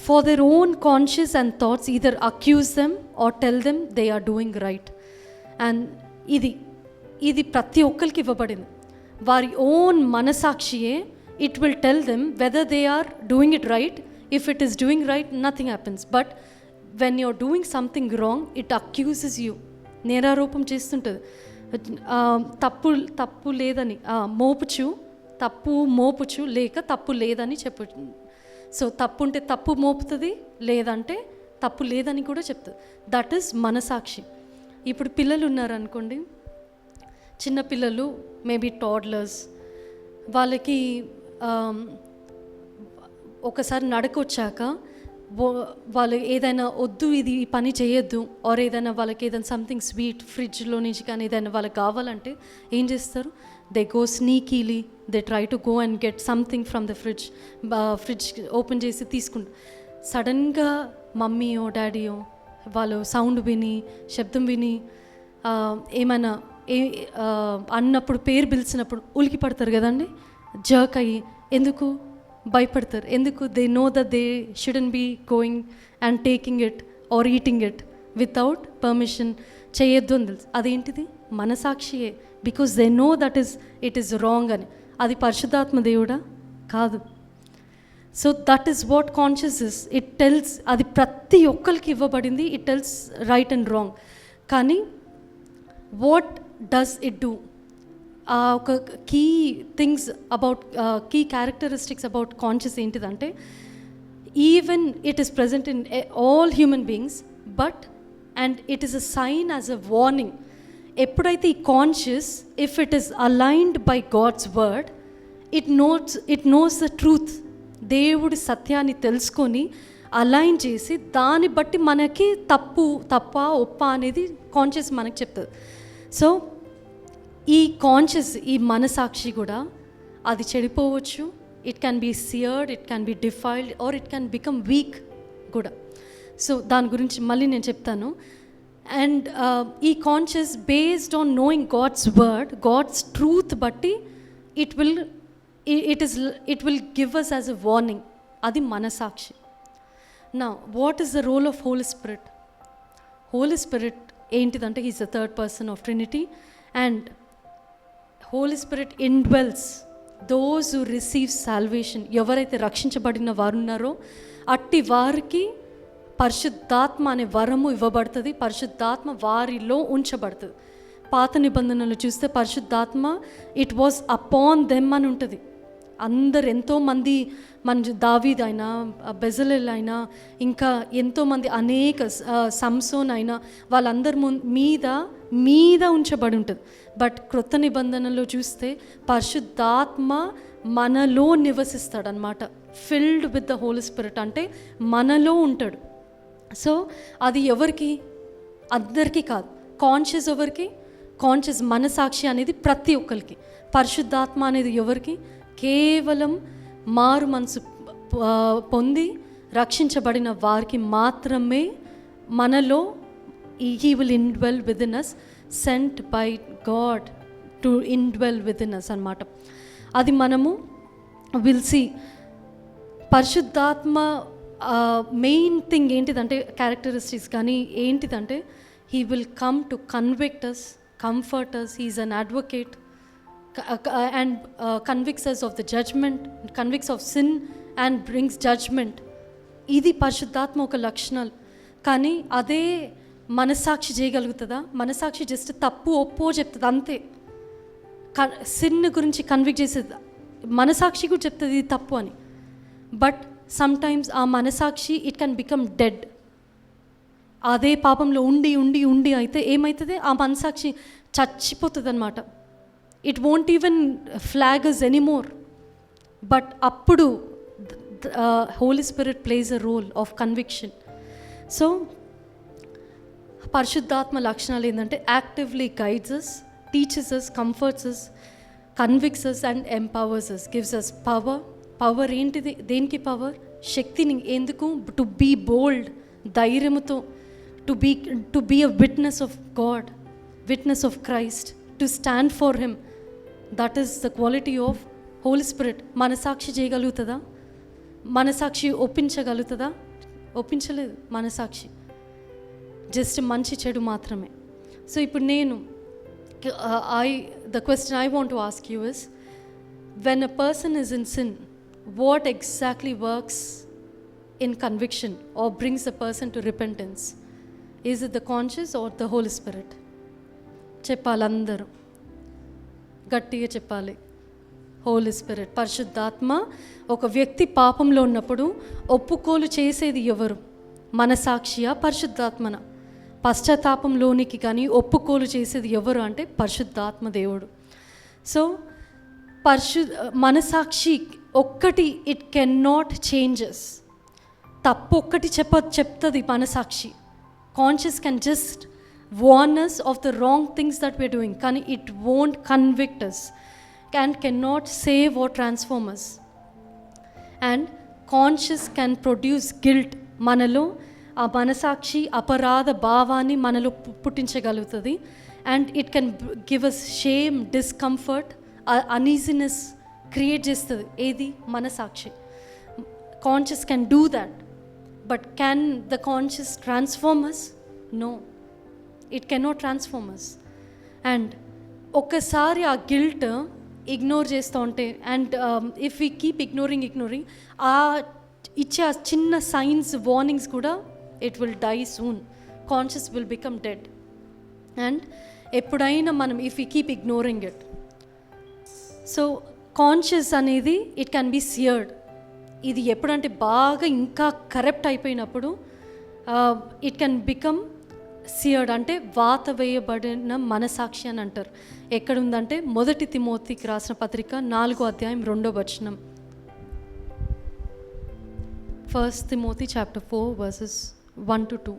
for their own conscience and thoughts either accuse them or tell them they are doing right. And ఇది ప్రతి ఒక్కరికి ఇవ్వబడింది. వారి ఓన్ మనసాక్షియే it will tell them whether they are doing it right. If it is doing right nothing happens, but when you are doing something wrong it accuses you, నేరారోపం చేస్తుంటుంది. తప్పు లేదని మోపుచు లేక తప్పు లేదని చెప్పు. సో తప్పు ఉంటే తప్పు మోపుతుంది, లేదంటే తప్పు లేదని కూడా చెప్తుంది. దట్ ఈస్ మనసాక్షి. ఇప్పుడు పిల్లలు ఉన్నారనుకోండి, చిన్నపిల్లలు, మేబీ టాడ్లర్స్, వాళ్ళకి ఒకసారి నడకొచ్చాక వాళ్ళు ఏదైనా వద్దు ఇది ఈ పని చేయొద్దు, ఆర్ ఏదైనా వాళ్ళకి ఏదైనా సంథింగ్ స్వీట్ ఫ్రిడ్జ్లో నుంచి కానీ ఏదైనా వాళ్ళకి కావాలంటే ఏం చేస్తారు? They go sneakily, they try to go and get something from the fridge open చేసి తీసుకుంటారు. సడన్గా మమ్మీయో డాడీయో వాళ్ళు సౌండ్ విని, శబ్దం విని, ఏమైనా అన్నప్పుడు, పేరు పిలిచినప్పుడు ఉలికి పడతారు కదండి, జర్క్ అయ్యి. ఎందుకు భయపడతారు? ఎందుకు? They know that they shouldn't be going and taking it or eating it without permission. చేయొద్దు అని తెలుసు. అదేంటిది? మనసాక్షియే. Because they know that it is wrong అని. అది పరిశుద్ధాత్మ దేవుడా? కాదు. So that is what conscience is. It tells, అది ప్రతి ఒక్కరికి ఇవ్వబడింది. It tells right and wrong. కానీ వాట్ డస్ ఇట్ డూ? ఒక key things about, key characteristics about conscience ఏంటిదంటే, even it is present in all human beings, but and it is a sign as a warning. ఎప్పుడైతే ఈ conscious, if it is aligned by God's word, it knows the truth. దేవుడి సత్యాన్ని తెలుసుకొని align చేసి దాన్ని బట్టి మనకి తప్ప ఒప్ప అనేది కాన్షియస్ మనకి చెప్తుంది. సో ఈ కాన్షియస్, ఈ మనసాక్షి కూడా అది చెడిపోవచ్చు. It can be seared, it can be defiled, or it can become weak కూడా. సో దాని గురించి మళ్ళీ నేను చెప్తాను. అండ్ ఈ conscience based on knowing God's word, God's truth బట్టి it will give us as a warning. అది మనసాక్షి. నా what is the role of Holy Spirit? Holy Spirit ఏంటిదంటే, he's the third person of Trinity. And Holy Spirit indwells those who receive salvation. ఎవరైతే రక్షించబడిన వారు ఉన్నారో అట్టి వారికి పరిశుద్ధాత్మ అనే వరము ఇవ్వబడుతుంది. పరిశుద్ధాత్మ వారిలో ఉంచబడుతుంది. పాత నిబంధనలు చూస్తే పరిశుద్ధాత్మ ఇట్ వాజ్ అపాన్ దెమ్ అని ఉంటుంది. అందరు ఎంతోమంది మన దావీద్ అయినా, బెజలెల్ అయినా, ఇంకా ఎంతోమంది అనేక సంసోన్ అయినా వాళ్ళందరి మీద ఉంచబడి ఉంటుంది. బట్ క్రొత్త నిబంధనలో చూస్తే పరిశుద్ధాత్మ మనలో నివసిస్తాడనమాట. Filled with the Holy Spirit అంటే మనలో ఉంటాడు. సో అది ఎవరికి? అందరికీ కాదు. కాన్షియస్ ఎవరికి? కాన్షియస్ మనసాక్షి అనేది ప్రతి ఒక్కరికి. పరిశుద్ధాత్మ అనేది ఎవరికి? కేవలం మారు మనసు పొంది రక్షించబడిన వారికి మాత్రమే మనలో he will indwell within us, sent by God to indwell within us అన్నమాట. అది మనము విల్ సీ. పరిశుద్ధాత్మ మెయిన్ థింగ్ ఏంటిదంటే, క్యారెక్టరిస్టిక్స్ కానీ ఏంటిదంటే, he will come to convict us, comfort us, he is an advocate and convicts us of the judgment, convicts of sin and brings judgment. ఇది పరిశుద్ధాత్మ ఒక లక్షణాలు. కానీ అదే మనసాక్షి చేయగలుగుతుందా? మనసాక్షి జస్ట్ తప్పు ఒప్పో చెప్తుంది అంతే. సిన్ గురించి కన్విక్ట్ చేసేది మనసాక్షి కూడా చెప్తుంది ఇది తప్పు అని. బట్ సమ్టైమ్స్ ఆ మనసాక్షి ఇట్ కెన్ బికమ్ డెడ్. అదే పాపంలో ఉండి ఉండి ఉండి అయితే ఏమవుతుంది? ఆ మనసాక్షి చచ్చిపోతుంది అన్నమాట. It won't even flag us anymore. But అప్పుడు Holy Spirit plays a role of conviction. So పరిశుద్ధాత్మ లక్షణాలు ఏంటంటే, actively guides us, teaches us, comforts us, convicts us and empowers us, gives us power. Power ఏంటిది? దేనికి power? శక్తిని. ఎందుకు? To be bold, ధైర్యముతో, to be a witness of God, witness of Christ, to stand for him. That is the quality of Holy Spirit. మనసాక్షి చేయగలుగుతుందా? మనసాక్షి ఒప్పించగలుగుతుందా? ఒప్పించలేదు మనసాక్షి, just మంచి చెడు మాత్రమే. సో ఇప్పుడు నేను the question I want to ask you is, when a person is in sin, what exactly works in conviction or brings the person to repentance? Is it the conscious or the Holy Spirit? చెప్పాలి, అందరూ గట్టిగా చెప్పాలి. Holi Spirit, పరిశుద్ధాత్మ. ఒక వ్యక్తి పాపంలో ఉన్నప్పుడు ఒప్పుకోలు చేసేది ఎవరు? మనసాక్షియా, పరిశుద్ధాత్మన? పశ్చాత్తాపంలోనికి కానీ ఒప్పుకోలు చేసేది ఎవరు అంటే పరిశుద్ధాత్మ దేవుడు. సో మనసాక్షి ఒక్కటి ఇట్ కెన్ నాట్ చేంజెస్. తప్పు ఒక్కటి చెప్తుంది మనసాక్షి. Conscience can just warn us of the wrong things that we are doing, కానీ it won't convict us and cannot save or transform us. And conscious can produce guilt. మనలో ఆ మనసాక్షి అపరాధ భావాన్ని మనలో పుట్టించగలుగుతుంది. And it can give us shame, discomfort, uneasiness create చేస్తుంది. ఏది? మనసాక్షి. Conscience can do that. But can the conscience transform us? No, it cannot transform us. And ఒక్కసారి ఆ గిల్ట్ ఇగ్నోర్ చేస్తూ ఉంటే, and if we keep ignoring ఆ ఇచ్చే ఆ చిన్న సైన్స్, వార్నింగ్స్ కూడా it will die soon. Conscience will become dead. And ఎప్పుడైనా మనం if we keep ignoring it, so conscience అనేది ఇట్ క్యాన్ బి సియర్డ్. ఇది ఎప్పుడంటే బాగా ఇంకా కరప్ట్ అయిపోయినప్పుడు ఇట్ కెన్ బికమ్ సియర్డ్. అంటే వాత వేయబడిన మనసాక్షి అని అంటారు. ఎక్కడుందంటే 1 తిమోతికి రాసిన పత్రిక 4వ అధ్యాయం 2వ వచనం. 1 Timothy chapter 4 verses 1 to 2.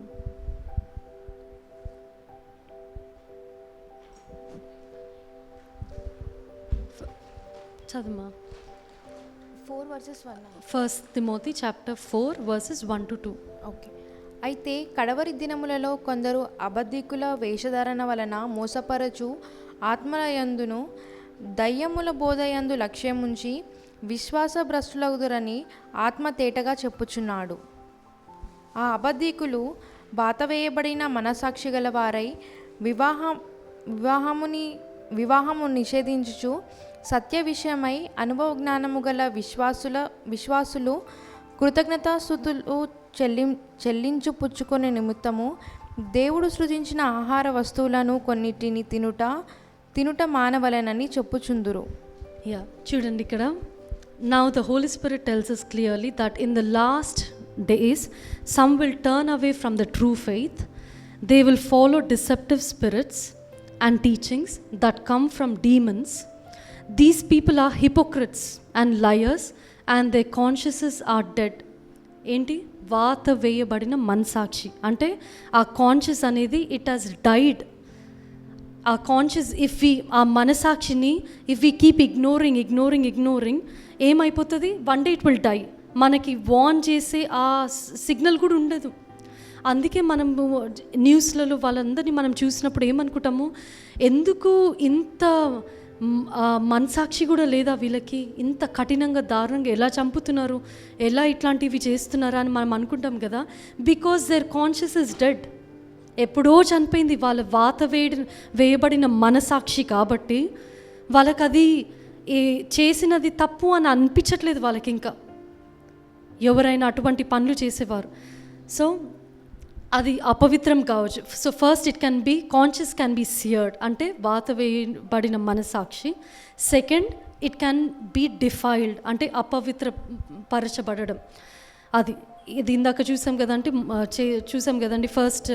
చదుమా. 4 verses 1. 1 Timothy chapter 4 verses 1 to 2. Okay. అయితే కడవరి దినములలో కొందరు అబద్ధికుల వేషధారణ వలన మోసపరచు ఆత్మలయందును దయ్యముల బోధయందు లక్ష్యముంచి విశ్వాసభ్రష్టులగుదురని ఆత్మ తేటగా చెప్పుచున్నాడు. ఆ అబద్ధికులు బాతవేయబడిన మనసాక్షి గల వారై వివాహము నిషేధించుచు సత్య విషయమై అనుభవ జ్ఞానము గల విశ్వాసులు కృతజ్ఞతాస్తుతులు చెల్లించు పుచ్చుకునే నిమిత్తము దేవుడు సృజించిన ఆహార వస్తువులను కొన్నిటిని తినుట మానవలెనని చెప్పుచుందురు. యా, చూడండి ఇక్కడ. Now the Holy Spirit tells us clearly that in the last days some will turn away from the true faith. They will follow deceptive spirits and teachings that come from demons. These people are hypocrites and liars and their consciences are dead. ఏంటి? వాత వేయబడిన మనసాక్షి అంటే ఆ conscious అనేది it has died. ఆ conscious ఆ మనసాక్షిని ఇఫ్ వీ కీప్ ఇగ్నోరింగ్ ఏమైపోతుంది? One day it will die. మనకి వార్న్ చేసే ఆ సిగ్నల్ కూడా ఉండదు. అందుకే మనం న్యూస్లలో వాళ్ళందరినీ మనం చూసినప్పుడు ఏమనుకుంటాము, ఎందుకు ఇంత మనసాక్షి కూడా లేదా వీళ్ళకి, ఇంత కఠినంగా దారుణంగా ఎలా చంపుతున్నారు, ఎలా ఇట్లాంటివి చేస్తున్నారా అని మనం అనుకుంటాం కదా. Because their conscious is dead. ఎప్పుడో చనిపోయింది వాళ్ళ వేయబడిన మనసాక్షి. కాబట్టి వాళ్ళకి అది చేసినది తప్పు అని అనిపించట్లేదు వాళ్ళకి. ఇంకా ఎవరైనా అటువంటి పనులు చేసేవారు, సో అది అపవిత్రం కావచ్చు. So first it can be conscience can be seared అంటే వాత వేయబడిన మనసాక్షి. Second it can be defiled అంటే అపవిత్రపరచబడడం. ఇది ఇందాక చూసాం కదండి ఫస్ట్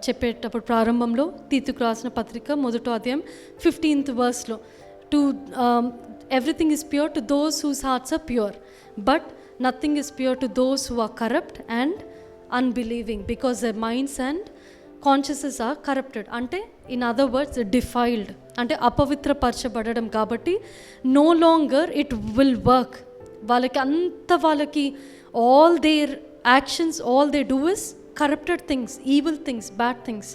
చెప్పేటప్పుడు ప్రారంభంలో తీతుకు రాసిన పత్రిక 1వ అధ్యాయం 15th verse everything is pure to those whose hearts are pure, but nothing is pure to those who are corrupt and unbelieving, because their minds and consciences are corrupted. అంటే in other words defiled అంటే అపవిత్రపరచబడడం. కాబట్టి no longer it will work. వాళ్ళకి all their actions, all they do is corrupted things, evil things, bad things.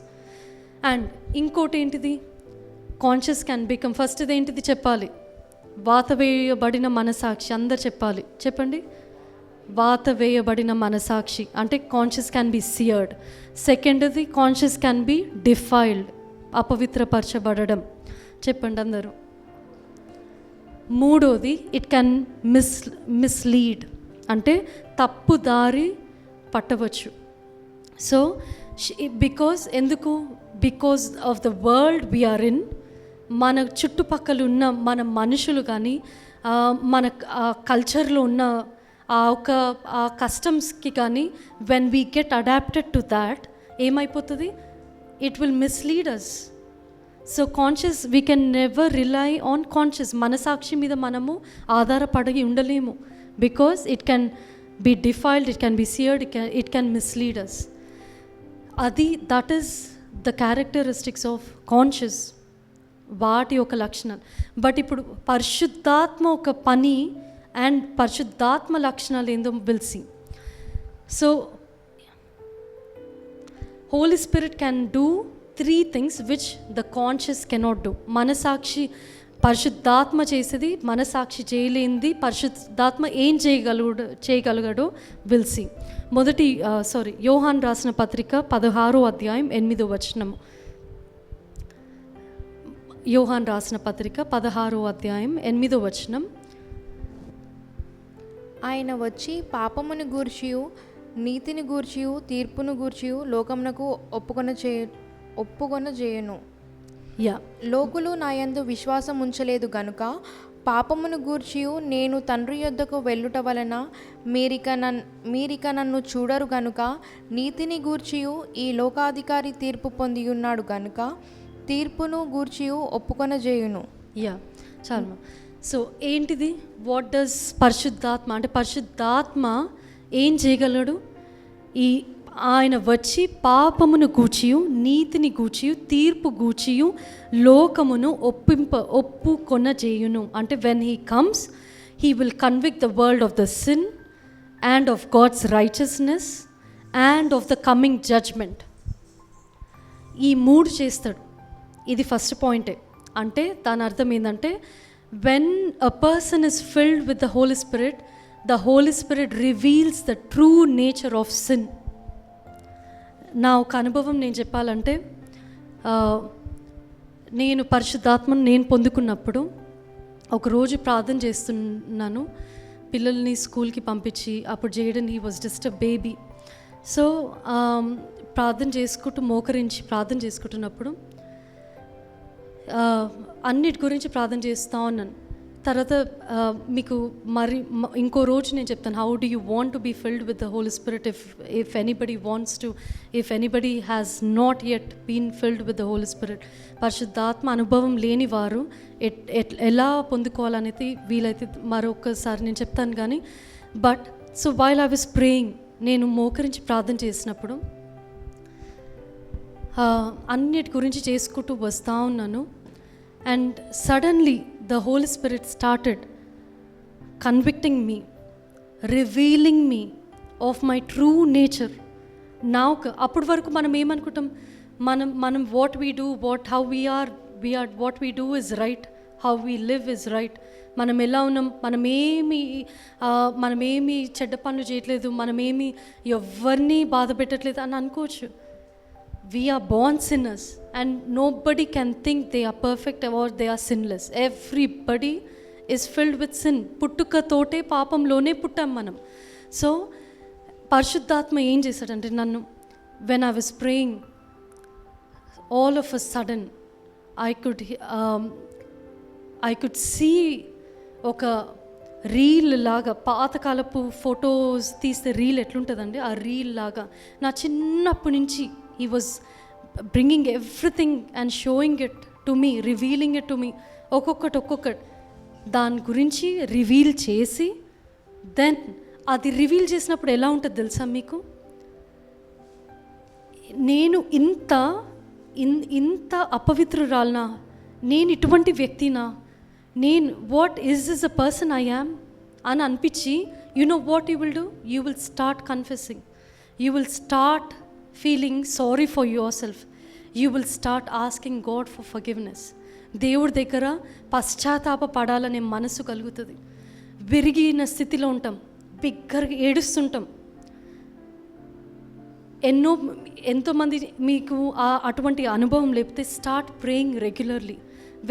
And ఇంకోటి ఏంటిది? Conscious can become. First ఇది ఏంటిది చెప్పాలి? వాత వేయబడిన మనసాక్షి. అందరు చెప్పండి. వాత వేయబడిన మనసాక్షి అంటే కాన్షియస్ క్యాన్ బి సియర్డ్. సెకండ్ది కాన్షియస్ క్యాన్ బి డిఫైల్డ్ అపవిత్రపరచబడడం. చెప్పండి అందరూ. మూడోది ఇట్ క్యాన్ మిస్లీడ్ అంటే తప్పు దారి పట్టవచ్చు. So because of the world we are in, మన చుట్టుపక్కల ఉన్న మన మనుషులు కానీ మన కల్చర్లో ఉన్న ఆ కస్టమ్స్కి కానీ when we get adapted to that ఏమైపోతుంది? It will mislead us. So conscience we can never rely on conscience. మనసాక్షి మీద మనము ఆధారపడి ఉండలేము. Because it can be defiled, it can be seared, it can mislead us. That is the characteristics of conscience, వాటి యొక్క లక్షణాలు. But ఇప్పుడు పరిశుద్ధాత్మ ఒక పని అండ్ పరిశుద్ధాత్మ లక్షణాలు ఏందో will see. So Holy Spirit can do 3 things which the conscious cannot do. మనసాక్షి పరిశుద్ధాత్మ చేసేది మనసాక్షి చేయలేనిది పరిశుద్ధాత్మ ఏం చేయగలగడో విల్ సీ. యోహాన్ రాసిన పత్రిక 16వ అధ్యాయం 8వ వచనము. యోహాన్ రాసిన పత్రిక 16వ అధ్యాయం 8వ వచనం. ఆయన వచ్చి పాపమును గూర్చియు నీతిని గూర్చియు తీర్పును గూర్చియు లోకమునకు ఒప్పుకొన చేయును. లోకులు నా యందు విశ్వాసం ఉంచలేదు గనుక పాపమును గూర్చియు నేను తండ్రి యొద్దకు వెళ్ళుట వలన మీరిక నన్ను చూడరు గనుక నీతిని గూర్చియు ఈ లోకాధికారి తీర్పు పొందియున్నాడు గనుక తీర్పును గూర్చియు ఒప్పుకొన చేయును. చాలు. సో ఏంటిది? వాట్ డస్ పరిశుద్ధాత్మ అంటే పరిశుద్ధాత్మ ఏం చేయగలడు? ఆయన వచ్చి పాపమును గూర్చియు నీతిని గూర్చియు తీర్పు గూర్చియు లోకమును ఒప్పుకొన చేయును. అంటే when he comes he will convict the world of the sin and of God's righteousness and of the coming judgment. ఈ 3 చేస్తాడు. ఇది ఫస్ట్ పాయింటే. అంటే దాని అర్థం ఏంటంటే when a person is filled with the Holy Spirit reveals the true nature of sin. నా ఒక అనుభవం నేను చెప్పాలంటే, నేను పరిశుద్ధాత్మను నేను పొందుకున్నప్పుడు ఒకరోజు ప్రార్థన చేస్తున్నాను పిల్లల్ని స్కూల్కి పంపించి. అప్పుడు Jayden he was just a baby. So ప్రార్థన చేసుకుంటూ మోకరించి ప్రార్థన చేసుకుంటున్నప్పుడు అన్నిటి గురించి ప్రార్థన చేస్తూ ఉన్నాను. తర్వాత మీకు మరి ఇంకో రోజు నేను చెప్తాను, how do you want to be filled with the Holy Spirit if anybody wants to, if anybody has not yet been filled with the Holy Spirit. పరిశుద్ధాత్మ అనుభవం లేని వారు ఎలా పొందుకోవాలనేది వీలైతే మరొకసారి నేను చెప్తాను. కానీ but so while I was praying, నేను మోకరించి ప్రార్థన చేసినప్పుడు అన్నిటి గురించి చేసుకుంటూ వస్తూ ఉన్నాను. And suddenly the Holy Spirit started convicting me, revealing me of my true nature. Now అప్పటి వరకు మనం ఏమనుకుంటాం, మనం what we do, how we are what we do is right, how we live is right. మనం ఎలా ఉన్నాం, మనమేమి చెడ్డ పనులు చేయట్లేదు, మనమేమి ఎవరిని బాధ పెట్టట్లేదు అని అనుకోవచ్చు. We are born sinners and nobody can think they are perfect or they are sinless. Everybody is filled with sin. పుట్టుకతోటే పాపంలోనే పుట్టాం మనం. సో పరిశుద్ధాత్మ ఏం చేశాడంటే నన్ను, when I was praying, all of a sudden I could see ఒక reel లాగా, పాతకాలపు photos తీస్తే రీల్ ఎట్లుంటుందండి, ఆ రీల్ లాగా నా చిన్నప్పటి నుంచి he was bringing everything and showing it to me, revealing it to me. ఒక్కొక్కటి దాని గురించి రివీల్ చేసి, దెన్ అది రివీల్ చేసినప్పుడు ఎలా ఉంటుంది తెలుసా మీకు, నేను ఇంత అపవిత్రురాలనా, నేను ఇటువంటి వ్యక్తినా, నేను what is this a person I am అని అనిపించి, you know what you will do, you will start confessing, you will start feeling sorry for yourself, you will start asking God for forgiveness. దేవుడి దగ్గర పశ్చాత్తాప పడాలనే మనసు కలుగుతుంది. విరిగిన స్థితిలో ఉంటాం, బిగ్గరగా ఏడుస్తుంటాం. ఎంతోమంది మీకు అటువంటి అనుభవం లేకపోతే start praying regularly.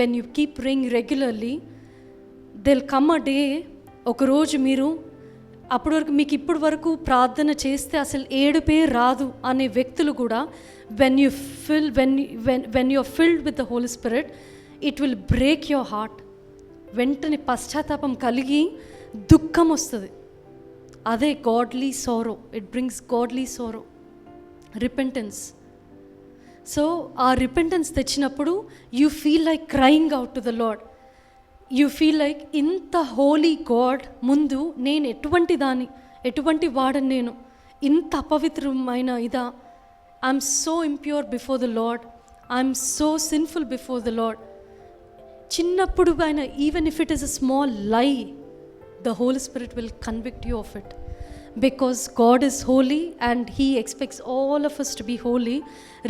When you keep praying regularly, there'll come a day, ఒకరోజు మీరు అప్పటి వరకు మీకు ఇప్పటి వరకు ప్రార్థన చేస్తే అసలు ఏడుపే రాదు అనే వ్యక్తులు కూడా when you are filled with the Holy Spirit, it will break your heart. వెంటనే పశ్చాత్తాపం కలిగి దుఃఖం వస్తుంది. అదే godly sorrow, it brings godly sorrow, repentance. So ఆ రిపెంటెన్స్ తెచ్చినప్పుడు you feel like crying out to the Lord. You feel like ఇంత holy God ముందు నేను ఎటువంటి వాడని, నేను ఇంత అపవిత్రమైన ఇదా, I'm so impure before the Lord, I'm so sinful before the Lord. చిన్నప్పుడు ఆయన, even if it is a small lie, the Holy Spirit will convict you of it, because God is holy and he expects all of us to be holy.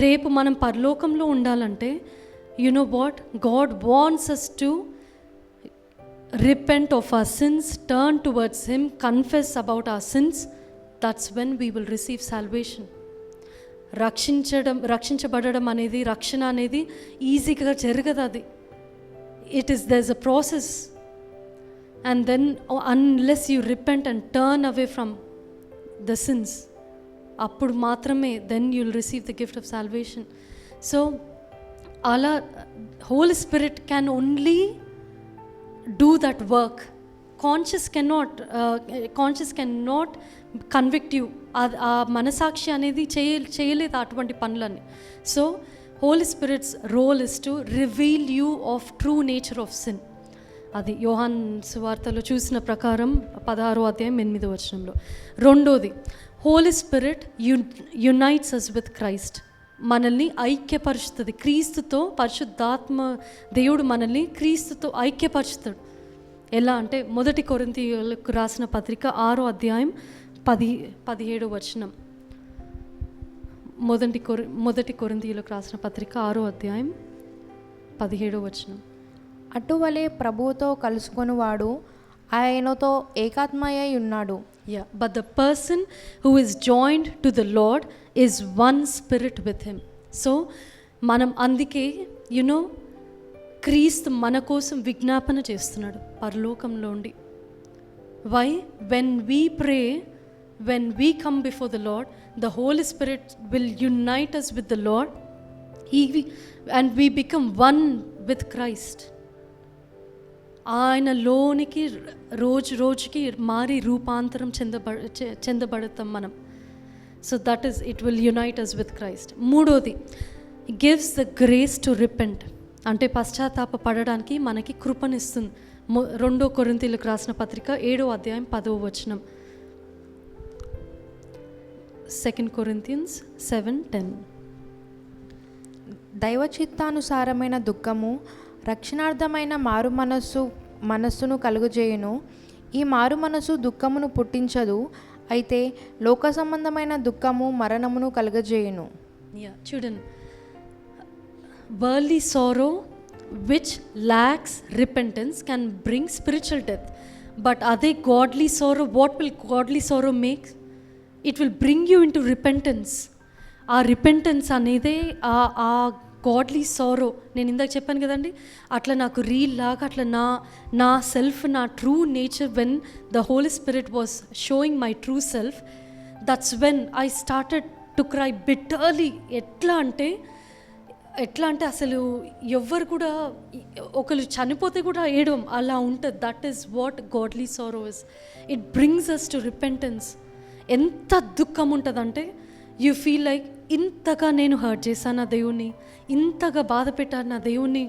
రేపు మనం పరలోకంలో ఉండాలంటే, you know what, God wants us to repent of our sins, turn towards him, confess about our sins. That's when we will receive salvation. రక్షించబడడం అనేది, రక్షణ అనేది ఈజీగా జరగదు. అది there's a process, and then unless you repent and turn away from the sins, అప్పుడు మాత్రమే then you'll receive the gift of salvation. So అలా Holy Spirit can only do that work. Conscious cannot convict you. ఆ మనసాక్షి అనేది చేయలేదు అటువంటి పనులన్నీ. So Holy Spirit's role is to reveal you of true nature of sin. అది యోహాన్ సువార్తలో చూసిన ప్రకారం 16వ అధ్యాయం 8వ వచనంలో. రెండోది, Holy Spirit unites us with Christ. మనల్ని ఐక్యపరుస్తుంది క్రీస్తుతో. పరిశుద్ధాత్మ దేవుడు మనల్ని క్రీస్తుతో ఐక్యపరుస్తాడు. ఎలా అంటే, 1 కొరింథీయులకు రాసిన పత్రిక 6వ అధ్యాయం 17వ వచనం. 1 కొరింథీయులకు రాసిన పత్రిక 6వ అధ్యాయం 17వ వచనం. అటువలే ప్రభువుతో కలుసుకొనువాడు ఆయనతో ఏకాత్మయ్య ఉన్నాడు. Yeah, but the person who is joined to the Lord is one spirit with him. So మనం అందుకే క్రీస్తు మన కోసం విజ్ఞాపన చేస్తున్నాడు పరలోకంలో ఉండి. Why? When we pray, when we come before the Lord, the Holy Spirit will unite us with the Lord, and we become one with Christ. ఆయనలోనికి రోజు రోజుకి మారి రూపాంతరం చెందబడతాం మనం. So that is, it will unite us with Christ. మూడోది, gives the grace to repent, అంటే పశ్చాత్తాప పడడానికి మనకి కృపనిస్తుంది. 2 కొరింథీయులకు రాసిన పత్రిక 7వ అధ్యాయం 10వ వచనం. 2 Corinthians 7:10. దైవ చిత్తానుసారమైన దుఃఖము రక్షణార్థమైన మారు మనస్సును కలుగజేయును. ఈ మారు మనస్సు దుఃఖమును పుట్టించదు, అయితే లోక సంబంధమైన దుఃఖము మరణమును కలుగజేయును. చూడండి, worldly sorrow which lacks repentance can bring spiritual death, but అదే godly sorrow, what will godly sorrow make? It will bring you into repentance. ఆ రిపెంటెన్స్ అనేదే ఆ గాడ్లీ సారో. నేను ఇందాక చెప్పాను కదండి, అట్లా నాకు రీల్ లాగా అట్లా నా సెల్ఫ్, నా true nature, when the Holy Spirit was showing my true self, that's when I started to cry bitterly. ఎట్లా అంటే అసలు ఎవ్వరు కూడా, ఒకరు చనిపోతే కూడా ఏడవం, అలా ఉంటుంది. That is what godly sorrow is. It brings us to repentance. ఎంత దుఃఖం ఉంటుందంటే, యూ ఫీల్ లైక్, ఇంతగా నేను హర్ట్ చేశాను నా దేవుణ్ణి, ఇంతగా బాధ పెట్టాను నా దేవుణ్ణి,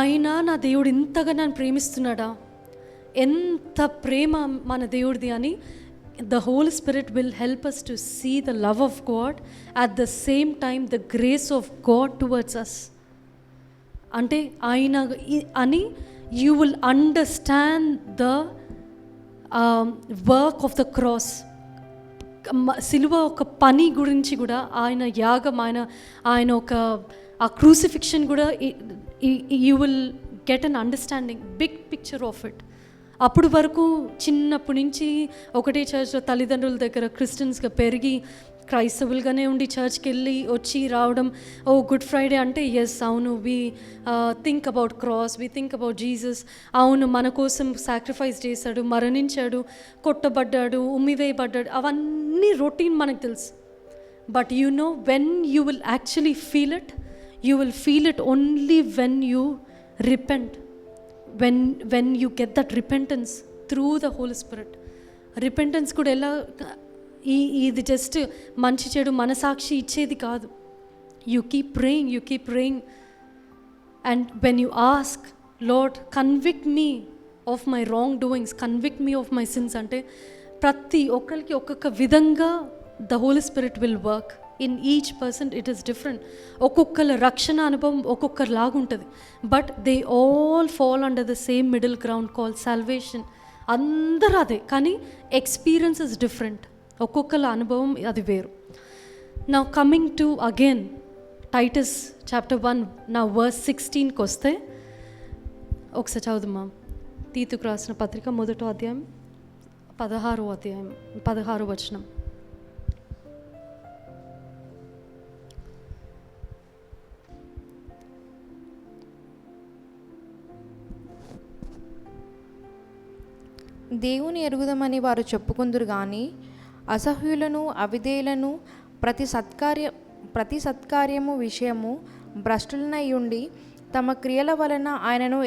అయినా నా దేవుడు ఇంతగా నన్ను ప్రేమిస్తున్నాడా, ఎంత ప్రేమ మన దేవుడిది అని. The Holy Spirit will help us to see the love of God, at the same time the grace of God towards us. అంటే ఆయన అని you will understand the work of the cross. సిలువ ఒక పని గురించి కూడా, ఆయన యాగం, ఆయన ఒక ఆ క్రూసిఫిక్షన్ కూడా, you will get an understanding, big picture of it. అప్పుడు వరకు చిన్నప్పటి నుంచి ఒకటే చర్చ్లో తల్లిదండ్రుల దగ్గర క్రిస్టియన్స్గా పెరిగి క్రైస్తవులుగానే ఉండి చర్చ్కి వెళ్ళి వచ్చి రావడం. ఓ గుడ్ ఫ్రైడే అంటే ఎస్ అవును, we think about cross, we think about Jesus. అవును, మన కోసం సాక్రిఫైస్ చేశాడు, మరణించాడు, కొట్టబడ్డాడు, ఉమ్మివేయబడ్డాడు, అవన్నీ రొటీన్ మనకు తెలుసు. But you know, when you will actually feel it, you will feel it only when you repent, when you get that repentance through the Holy Spirit. Repentance కూడా ఎలా, ఇది జస్ట్ మంచి చెడు మనసాక్షి ఇచ్చేది కాదు. You keep praying and when you ask Lord, convict me of my wrong doings, convict me of my sins, అంటే ప్రతి ఒక్కరికి ఒక్కొక్క విధంగా the Holy Spirit will work. In each person it is different. ఒక్కొక్కరి రక్షణ అనుభవం ఒక్కొక్కరి లాగుంటుంది, but they all fall under the same middle ground call salvation. అందరూ అదే, కానీ ఎక్స్పీరియన్స్ ఇస్ డిఫరెంట్. ఒక్కొక్కరి అనుభవం అది వేరు. Now coming to again Titus chapter 1, నా వర్స్ 16కి వస్తే, ఒకసారి చదువుదామా. తీతుకు రాసిన పత్రిక 1వ అధ్యాయం 16వ వచనం. దేవుని ఎరుగుదమని వారు చెప్పుకుందురు కానీ, అసహ్యులను అవిధేయులను ప్రతి సత్కార్యము విషయము భ్రష్టులనై ఉండి తమ క్రియల వలన ఆయనను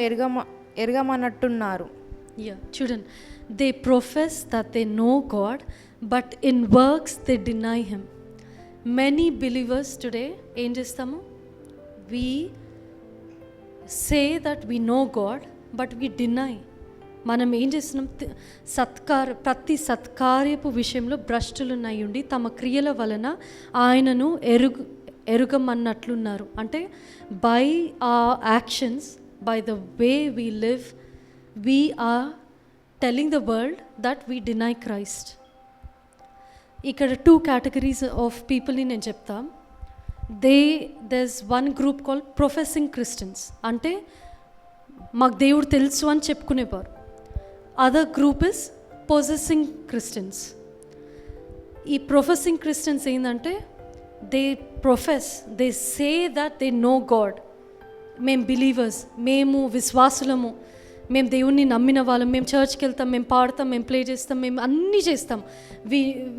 ఎరగమన్నట్టున్నారు. చూడండి, they profess that they know God, but in works they deny him. Many believers today ఏం చేస్తాము, we say that we know God, but we deny. మనం ఏం చేస్తున్నాం, ప్రతి సత్కార్యపు విషయంలో భ్రష్టులున్నై ఉండి తమ క్రియల వలన ఆయనను ఎరుగమన్నట్లున్నారు. అంటే by our actions, by the way we live, we are telling the world that we deny Christ. ఇక్కడ 2 categories ఆఫ్ పీపుల్ని నేను చెప్తా. there's one group called professing Christians, అంటే మాకు దేవుడు తెలుసు అని చెప్పుకునేవారు. Other group is possessing Christians. ఈ ప్రొఫెసింగ్ క్రిస్టియన్స్ ఏంటంటే, they profess, they say that they know God, మేము బిలీవర్స్, మేము విశ్వాసులము, మేము దేవుణ్ణి నమ్మిన వాళ్ళం, మేము చర్చ్కి వెళ్తాం, మేము పాడతాం, మేము ప్లే చేస్తాం, మేము అన్నీ చేస్తాం.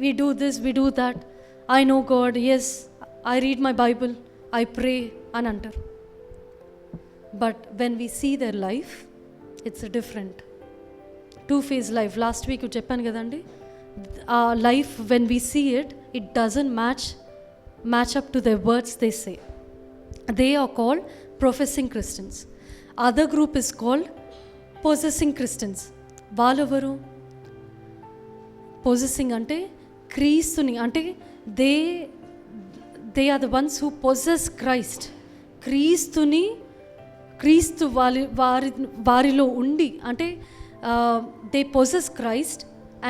We do this, we do that, I know God, yes I read my Bible, I pray అని అంటారు. But when we see their life, it's different, two phase life. Last week చెప్పాను కదండి, ఆ life when we see it, it doesn't match up to the words they say. They are called professing Christians. Other group is called possessing Christians. వాళ్ళెవరు? Possessing అంటే క్రీస్తుని, అంటే they are the ones who possess Christ. క్రీస్తు వారిలో ఉండి, అంటే they possess Christ,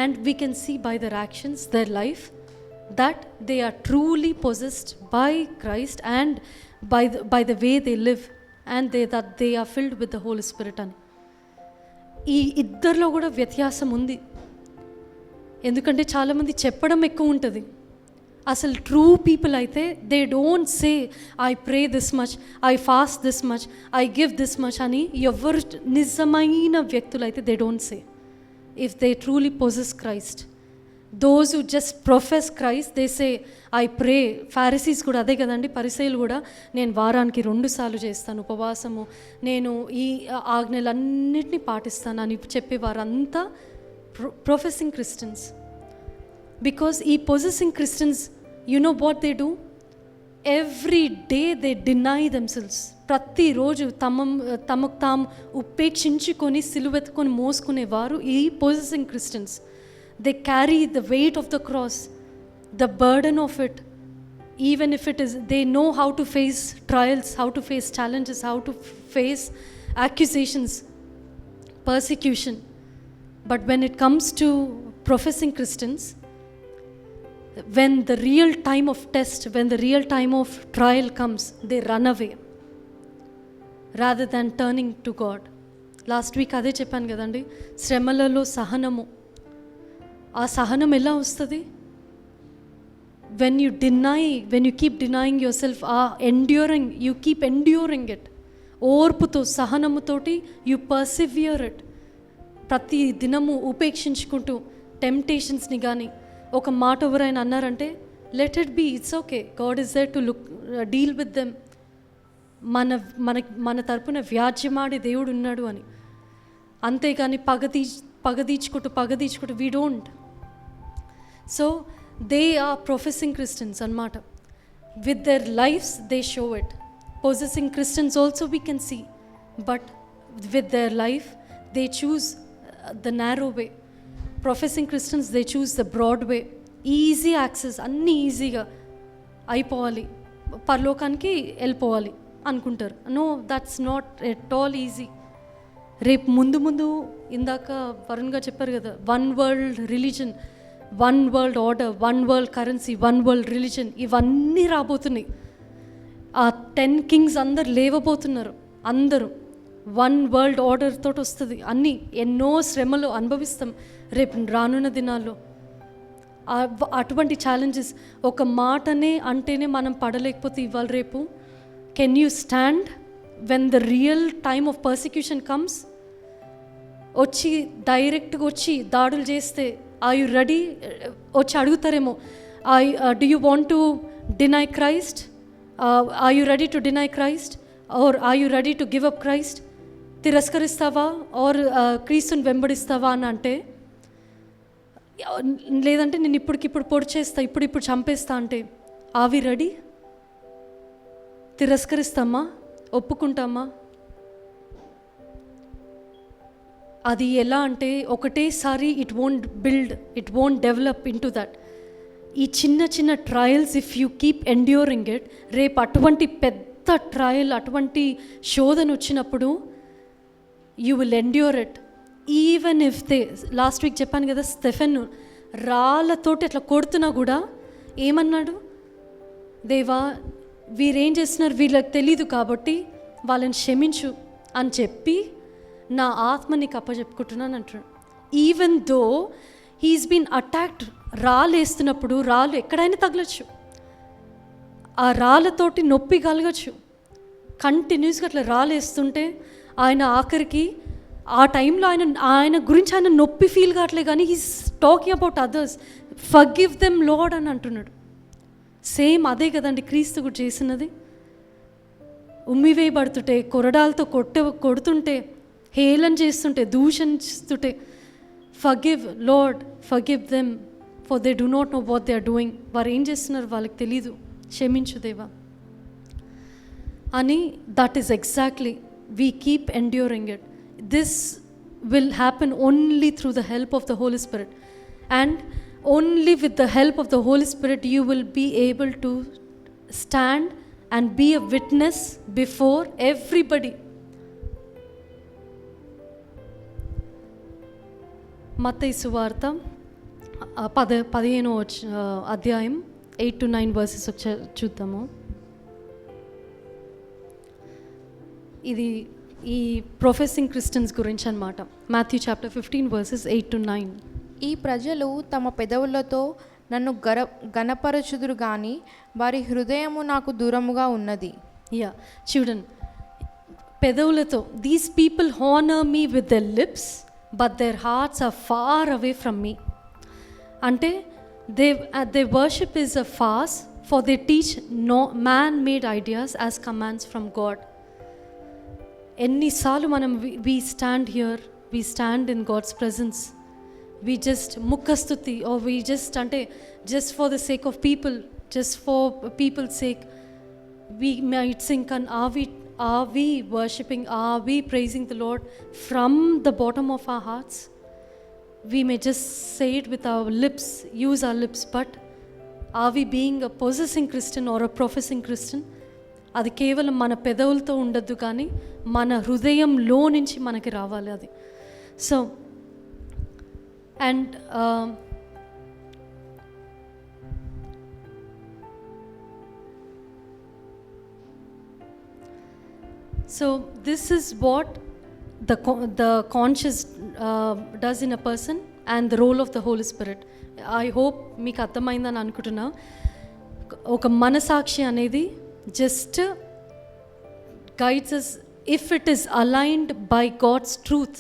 and we can see by their actions, their life, that they are truly possessed by Christ and by the way they live, and that they are filled with the Holy Spirit అని. ఈ ఇద్దరిలో కూడా వ్యత్యాసం ఉంది. ఎందుకంటే చాలామంది చెప్పడం ఎక్కువ ఉంటుంది, అసలు ట్రూ పీపుల్ అయితే they don't say I pray this much, I fast this much, I give this much అని. ఎవరు నిజమైన వ్యక్తులు అయితే they don't say if they truly possess Christ. Those who just profess Christ, they say I pray. Pharisees కూడా అదే కదండి, పరిసయ్యులు కూడా నేను వారానికి 2 సార్లు చేస్తాను ఉపవాసము, నేను ఈ ఆజ్ఞలన్నిటినీ పాటిస్తాను అని చెప్పేవారంతా ప్రొఫెసింగ్ క్రిస్టియన్స్. బికాస్ ఈ possessing Christians, you know what they do? Every day they deny themselves. ప్రతిరోజు తమకు తాము ఉపేక్షించుకొని సిలువెత్తుకొని మోసుకునేవారు ఈ possessing Christians. They carry the weight of the cross, the burden of it, even if it is, they know how to face trials, how to face challenges, how to face accusations, persecution. But when it comes to professing Christians, when the real time of test, when the real time of trial comes, they run away rather than turning to God. Last week అదే చెప్పాను కదండి, శ్రమలలో సహనము. ఆ సహనం ఎలా వస్తుంది? When you keep denying your self, you keep enduring it. ఓర్పుతో, సహనముతోటి యూ పర్సివియర్ ఇట్. ప్రతి దినము ఉపేక్షించుకుంటూ టెంప్టేషన్స్ని. కానీ ఒక మాట ఎవరైనా అన్నారంటే, let it be, it's okay, God is there to deal with them. మన తరపున వ్యాజ్యమాడే దేవుడు ఉన్నాడు అని. అంతేగాని పగ తీర్చుకుంటూ we don't. So they are professing Christians అన్నమాట. With their lives they show it. Possessing Christians also we can see, but with their life they choose the narrow way. Professing Christians they choose the broad way. Easy access, అన్నీ ఈజీగా అయిపోవాలి, పరలోకానికి వెళ్ళిపోవాలి అనుకుంటారు. No, that's not at all easy. రేపు ముందు ఇందాక వరుణ్ గారు చెప్పారు కదా, 1 world religion, 1 world order, 1 world currency, 1 world religion, ఇవన్నీ రాబోతున్నాయి. ఆ 10 కింగ్స్ అందరు లేవబోతున్నారు. అందరూ 1 వరల్డ్ ఆర్డర్ తోటి వస్తుంది. అన్నీ ఎన్నో శ్రమలు అనుభవిస్తాం రేపు రానున్న దినాల్లో. అటువంటి ఛాలెంజెస్, ఒక మాటనే అంటేనే మనం పడలేకపోతే ఇవాళ రేపు, can you stand when the real time of persecution comes? వచ్చి డైరెక్ట్గా వచ్చి దాడులు చేస్తే, ఆర్ యు రెడీ? వచ్చి అడుగుతారేమో, do you want to deny Christ? Are you ready to deny Christ? Are are you ready to give up Christ? తిరస్కరిస్తావా or క్రీస్తుని వెంబడిస్తావా అని అంటే, లేదంటే నేను ఇప్పటికిప్పుడు పొడి చేస్తా, ఇప్పుడు చంపేస్తా అంటే, ఆర్ వి రెడీ? తిరస్కరిస్తామా? ఒప్పుకుంటామా? అది ఎలా అంటే, ఒకటేసారి it won't develop into that. ఈ చిన్న trials, if you keep enduring it, రేపు అటువంటి పెద్ద ట్రయల్, అటువంటి శోధన వచ్చినప్పుడు you will endure it. Even if they, last week చెప్పాను కదా, స్టెఫెన్ రాళ్ళతోటి అట్లా కొడుతున్నా కూడా ఏమన్నాడు? దేవా, వీరేం చేస్తున్నారు వీళ్ళకి తెలీదు కాబట్టి వాళ్ళని క్షమించు అని చెప్పి నా ఆత్మ నీకు అప్పచెప్పుకుంటున్నాను అంటాడు. Even though he's been attacked, రాళ్ళు వేస్తున్నప్పుడు రాళ్ళు ఎక్కడైనా తగలచ్చు, ఆ రాళ్ళతోటి నొప్పి కలగచ్చు. కంటిన్యూస్గా అట్లా రాళ్ళు వేస్తుంటే ఆయన ఆఖరికి ఆ టైంలో ఆయన గురించి ఆయన నొప్పి ఫీల్ కావట్లే, కానీ he's talking about others. Forgive them lord అని అంటున్నాడు. సేమ్ అదే కదండి క్రీస్తు కూడా చేసినది. ఉమ్మివేయబడుతుంటే, కొరడాలతో కొడుతుంటే, హేళన చేస్తుంటే, దూషిస్తుంటే, forgive Lord, forgive them for they do not know what they are doing. వారు ఏం చేస్తున్నారు వాళ్ళకి తెలీదు, క్షమించు దేవా అని. That is exactly we keep enduring it. This will happen only through the help of the Holy Spirit, and only with the help of the Holy Spirit you will be able to stand and be a witness before everybody. మత్తయి సువార్త 15వ అధ్యాయం 8-9 versus చూద్దాము. ఇది ఈ professing Christians గురించి అన్నమాట. Matthew chapter 15 versus 8-9. ఈ ప్రజలు తమ పెదవులతో నన్ను గణపరచుదురు గాని వారి హృదయము నాకు దూరముగా ఉన్నది. యా, చూడండి, పెదవులతో these people honour me with their lips but their hearts are far away from me. అంటే దే వర్షిప్ ఈజ్ అ ఫాస్ట్ for they teach no man made ideas as commands from God. ఎన్నిసార్లు మనం we stand here, we stand in God's presence, we just ముఖస్తుతి or we just అంటే just for the sake of people, just for people sake we might sing. And are we worshipping, are we praising the Lord from the bottom of our hearts? We may just say it with our lips, use our lips, but are we being a possessing Christian or a professing Christian? అది కేవలం మన పెదవులతో ఉండద్దు, కానీ మన హృదయంలో నుంచి మనకి రావాలి అది. So and so this is what the conscious does in a person and the role of the Holy Spirit. I hope మీకు అర్థమైందని అనుకుంటున్నా. ఒక మనసాక్షి అనేది just guides us if it is aligned by God's truth.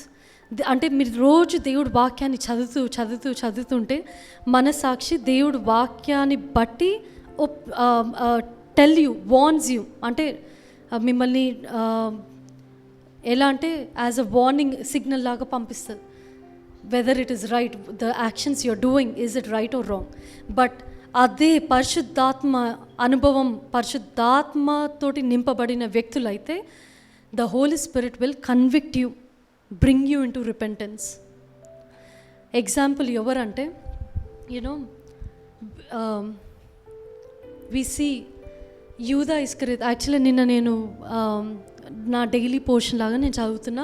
అంటే మీరు రోజు దేవుడి వాక్యాన్ని చదువుతుంటే మనసాక్షి దేవుడి వాక్యాన్ని బట్టి టెల్ యూ, వార్న్స్ యూ, అంటే మిమ్మల్ని ఎలా అంటే యాజ్ అ వార్నింగ్ సిగ్నల్ లాగా పంపిస్తుంది. Whether it is right, the actions you're doing, is it right or wrong. But అదే పరిశుద్ధాత్మ అనుభవం, పరిశుద్ధాత్మతోటి నింపబడిన వ్యక్తులైతే the Holy Spirit will convict you, bring you into repentance. Example ఎవరంటే, యూనో వి సీ యూదా ఇస్కరియోత్. యాక్చువల్లీ నిన్న నేను నా డైలీ పోర్షన్ లాగా నేను చదువుతున్నా,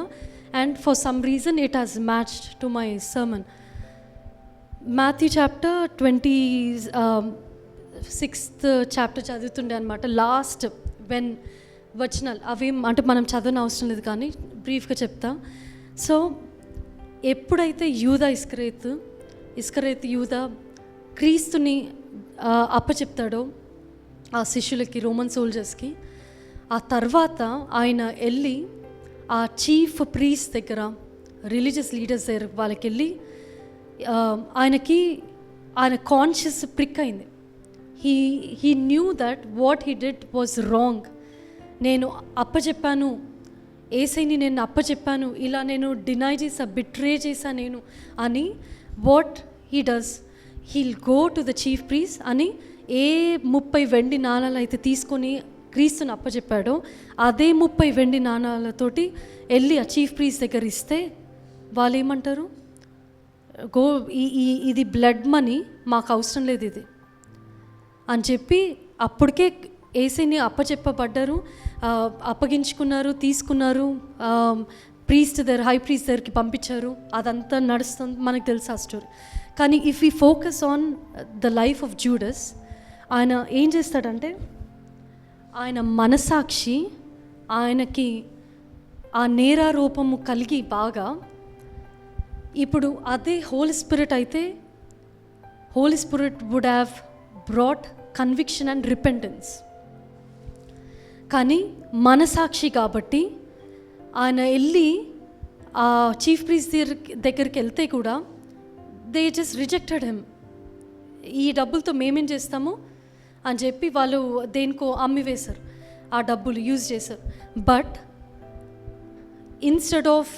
and for some reason it has matched to my sermon. Matthew chapter 26th chapter చదువుతుండే అనమాట. లాస్ట్ వెన్ వచనాలు అవేం అంటే మనం చదవని అవసరం లేదు, కానీ బ్రీఫ్గా చెప్తా. సో ఎప్పుడైతే యూదా ఇస్కరియోత్ యూదా క్రీస్తుని అప్పచెప్తాడో ఆ శిష్యులకి, రోమన్ సోల్జర్స్కి, ఆ తర్వాత ఆయన వెళ్ళి ఆ చీఫ్ ప్రీస్ట్ దగ్గర, రిలీజియస్ లీడర్స్ దగ్గర వాళ్ళకి వెళ్ళి ఆయన కాన్షియస్ ప్రిక్ అయింది. He knew that what he did was wrong. నేను అప్పచెప్పాను, ఏసైని నేను అప్పచెప్పాను, ఇలా నేను డినై చేసా, బిట్రే చేశా నేను అని. What he does, he'll go to the chief priest అని ఏ 30 వెండి నాణాలు అయితే తీసుకొని క్రీస్తుని అప్పచెప్పాడో అదే 30 వెండి నాణాలతోటి వెళ్ళి ఆ చీఫ్ ప్రీస్ట్ దగ్గర ఇస్తే వాళ్ళు ఏమంటారు, ఇది బ్లడ్ మనీ, మాకు అవసరం లేదు ఇది అని చెప్పి అప్పటికే ఏసైని అప్పచెప్పబడ్డారు, అప్పగించుకున్నారు, తీసుకున్నారు, ప్రీస్ట్ దగ్గర, హై ప్రీస్ట్ దగ్గరికి పంపించారు. అదంతా నడుస్తుంది, మనకు తెలుసు ఆ స్టోరీ. కానీ if you focus on the life of Judas, ఆయన ఏం చేస్తాడంటే ఆయన మనసాక్షి ఆయనకి ఆ నేరారూపము కలిగి బాగా, ఇప్పుడు అదే హోలీ స్పిరిట్ అయితే Holy Spirit would have brought conviction and repentance. కానీ మనసాక్షి కాబట్టి ఆయన వెళ్ళి ఆ చీఫ్ ప్రీస్ట్ దగ్గరికి వెళ్తే కూడా దే జస్ట్ రిజెక్టెడ్ హిమ్. ఈ డబ్బులతో మేమేం చేస్తాము అని చెప్పి వాళ్ళు దేనికో అమ్మివేశారు, ఆ డబ్బులు యూజ్ చేశారు. బట్ ఇన్స్టెడ్ ఆఫ్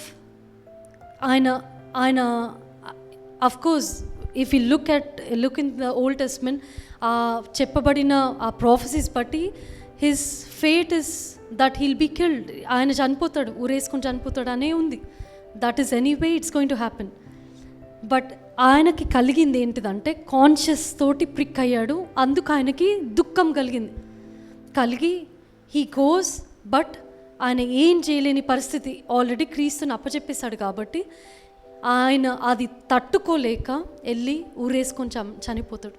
ఆయన of course if you look in the Old Testament, చెప్పబడిన ఆ ప్రాఫెసీస్ బట్టి his fate is that he'll be killed, ఆయన చనిపోతాడు, ఊరేసుకొని చనిపోతాడు అనే ఉంది. That is anyway it's going to happen. But ఆయనకి కలిగింది ఏంటిదంటే కాన్షియస్ తోటి ప్రిక్ అయ్యాడు, అందుకు ఆయనకి దుఃఖం కలిగి హీ గోస్. బట్ ఆయన ఏం చేయలేని పరిస్థితి, ఆల్రెడీ క్రీస్తుని అప్పచెప్పేశాడు కాబట్టి ఆయన అది తట్టుకోలేక వెళ్ళి ఊరేసుకొని చనిపోతాడు.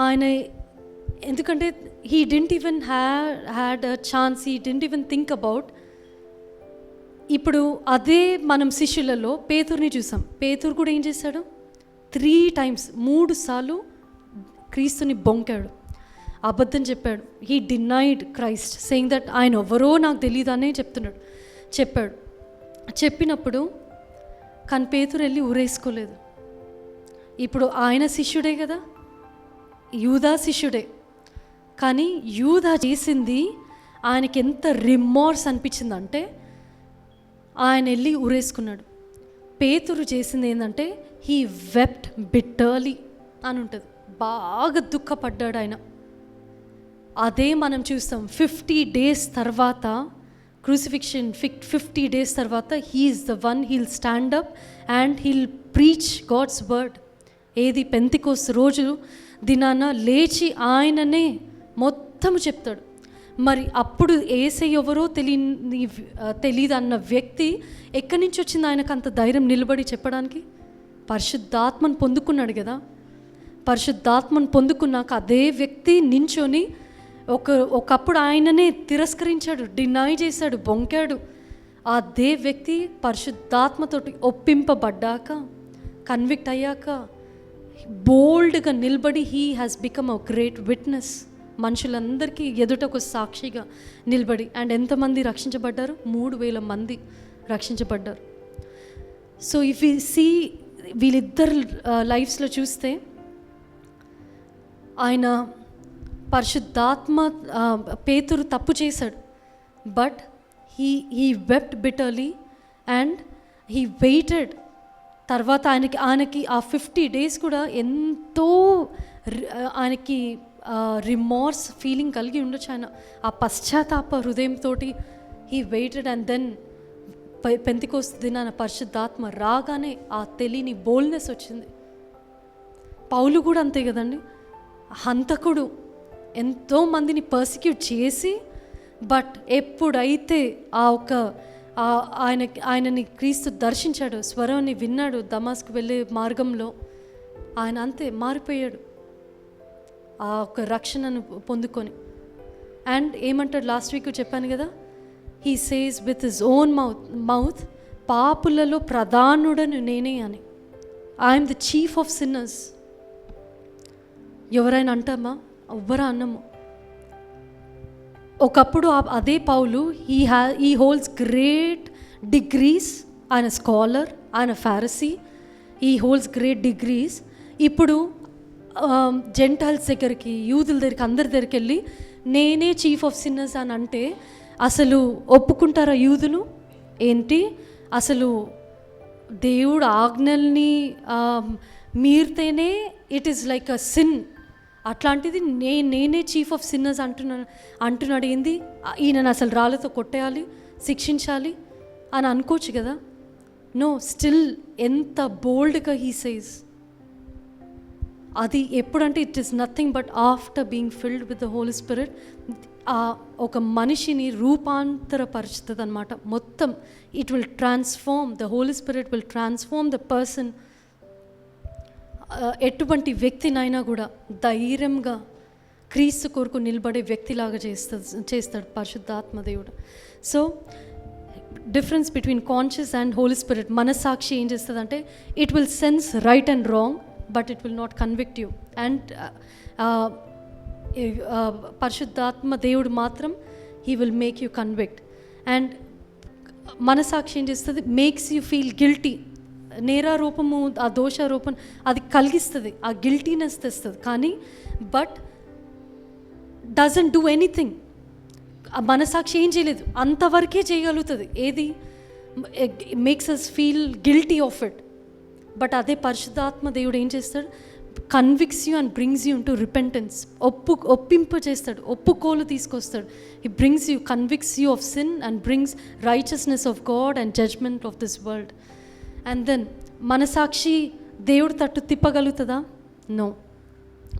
ఆయన ఎందుకంటే he didn't even had a chance, he didn't even think about. ఇప్పుడు అదే మనం శిష్యులలో పేతురుని చూసాం. పేతురు కూడా ఏం చేశాడు? 3 times 3 సార్లు క్రీస్తుని బొంకాడు, అబద్ధం చెప్పాడు. He denied Christ saying that ఆయన ఎవరో నాకు తెలియదు అనే చెప్పాడు. చెప్పినప్పుడు కానీ పేతురు వెళ్ళి ఊరేసుకోలేదు. ఇప్పుడు ఆయన శిష్యుడే కదా, యూదా శిష్యుడే. కానీ యూదా చేసింది ఆయనకి ఎంత రిమార్స్ అనిపించిందంటే ఆయన వెళ్ళి ఊరేసుకున్నాడు. పేతురు చేసింది ఏంటంటే హీ వెప్ట్ బిట్టర్లీ అని ఉంటుంది, బాగా దుఃఖపడ్డాడు ఆయన. అదే మనం చూస్తాం 50 days తర్వాత క్రూసిఫిక్షన్, 50 days తర్వాత he is the one, he'll stand up and he'll preach God's word. ఏది పెంతెకోస్తు రోజు దినాన లేచి ఆయననే మొత్తము చెప్తాడు. మరి అప్పుడు యేసయ్య ఎవరో తెలియదు అన్న వ్యక్తి ఎక్కడి నుంచి వచ్చింది ఆయనకు అంత ధైర్యం నిలబడి చెప్పడానికి? పరిశుద్ధాత్మను పొందుకున్నాడు కదా. పరిశుద్ధాత్మను పొందుకున్నాక అదే వ్యక్తి నించొని ఒకప్పుడు ఆయననే తిరస్కరించాడు, డినై చేశాడు, బొంకాడు. అదే వ్యక్తి పరిశుద్ధాత్మతోటి ఒప్పింపబడ్డాక, కన్విక్ట్ అయ్యాక బోల్డ్గా నిలబడి he has become a great witness. మనుషులందరికీ ఎదుట ఒక సాక్షిగా నిలబడి. అండ్ ఎంతమంది రక్షించబడ్డారు? 3,000 మంది రక్షించబడ్డారు. సో ఇఫ్ యూ సీ వీళ్ళిద్దరు లైఫ్స్లో చూస్తే ఆయన పరిశుద్ధాత్మ, పేతురు తప్పు చేశాడు, but he wept bitterly and he waited. తర్వాత ఆయనకి ఆ 50 days కూడా ఎంతో ఆయనకి రిమార్స్ ఫీలింగ్ కలిగి ఉండొచ్చు. ఆయన ఆ పశ్చాత్తాప హృదయంతో హీ వెయిటెడ్. అండ్ దెన్ పెంతెకోస్తు దినాన పరిశుద్ధాత్మ రాగానే ఆ తెలియని బోల్డ్నెస్ వచ్చింది. పౌలు కూడా అంతే కదండి. హంతకుడు ఎంతోమందిని పర్సిక్యూట్ చేసి, బట్ ఎప్పుడైతే ఆయనని క్రీస్తు దర్శించాడు, స్వరాన్ని విన్నాడు దమస్కు వెళ్ళే మార్గంలో, ఆయన అంతే మారిపోయాడు ఆ ఒక రక్షణను పొందుకొని. అండ్ ఏమంటాడు? లాస్ట్ వీక్ చెప్పాను కదా, he says with his own mouth పాపులలో ప్రధానుడను నేనే అని. I'm the chief of sinners. ఎవరైనా అంటామా? ఎవ్వరా అన్నము. ఒకప్పుడు అదే పౌలు హీ హోల్డ్స్ గ్రేట్ డిగ్రీస్. ఆయన స్కాలర్, ఆయన Pharisee, he holds great degrees. ఇప్పుడు జెంటైల్స్ దగ్గరికి, యూదుల దగ్గరికి, అందరి దగ్గరికి వెళ్ళి నేనే చీఫ్ ఆఫ్ సిన్నర్స్ అని అంటే అసలు ఒప్పుకుంటారా యూదులు? ఏంటి అసలు దేవుడు ఆజ్ఞల్ని మీరితేనే it is like a sin. అట్లాంటిది నేనే చీఫ్ ఆఫ్ సిన్నర్స్ అంటున్నాడు. ఏంది ఈయనను అసలు రాళ్ళతో కొట్టేయాలి, శిక్షించాలి అని అనుకోవచ్చు కదా. నో, స్టిల్ ఎంత బోల్డ్గా హీ సేస్. అది ఎప్పుడంటే it is nothing but after being filled with the Holy Spirit. ఒక మనిషిని రూపాంతరపరుచుతుంది అనమాట మొత్తం. It will transform, the Holy Spirit will transform the person. ఎటువంటి వ్యక్తినైనా కూడా ధైర్యంగా క్రీస్తు కొరకు నిలబడే వ్యక్తిలాగా చేస్తాడు పరిశుద్ధాత్మదేవుడు. So difference between conscience and Holy Spirit. మనస్సాక్షి ఏం చేస్తుంది అంటే it will sense right and wrong, but it will not convict you. And పరిశుద్ధాత్మ దేవుడు మాత్రం he will make you convict. And మనసాక్షి ఏం చేస్తుంది, మేక్స్ యూ ఫీల్ గిల్టీ. నేరారూపము, ఆ దోషారూపం అది కలిగిస్తుంది, ఆ గిల్టీనెస్ తెస్తుంది. కానీ బట్ డజంట్ డూ ఎనీథింగ్. ఆ మనసాక్షి ఏం చేయలేదు, అంతవరకే చేయగలుగుతుంది. ఏది makes us feel guilty of it. But అదే పరిశుద్ధాత్మ దేవుడు ఏం చేస్తాడు, convicts you and brings you into repentance. ఒప్పింప చేస్తాడు, ఒప్పుకోలు తీసుకొస్తాడు. He brings you, convicts you of sin and brings righteousness of God and judgement of this world. And then మనసాక్షి దేవుడు తట్టు తిప్పగలుగుతుందా? నో.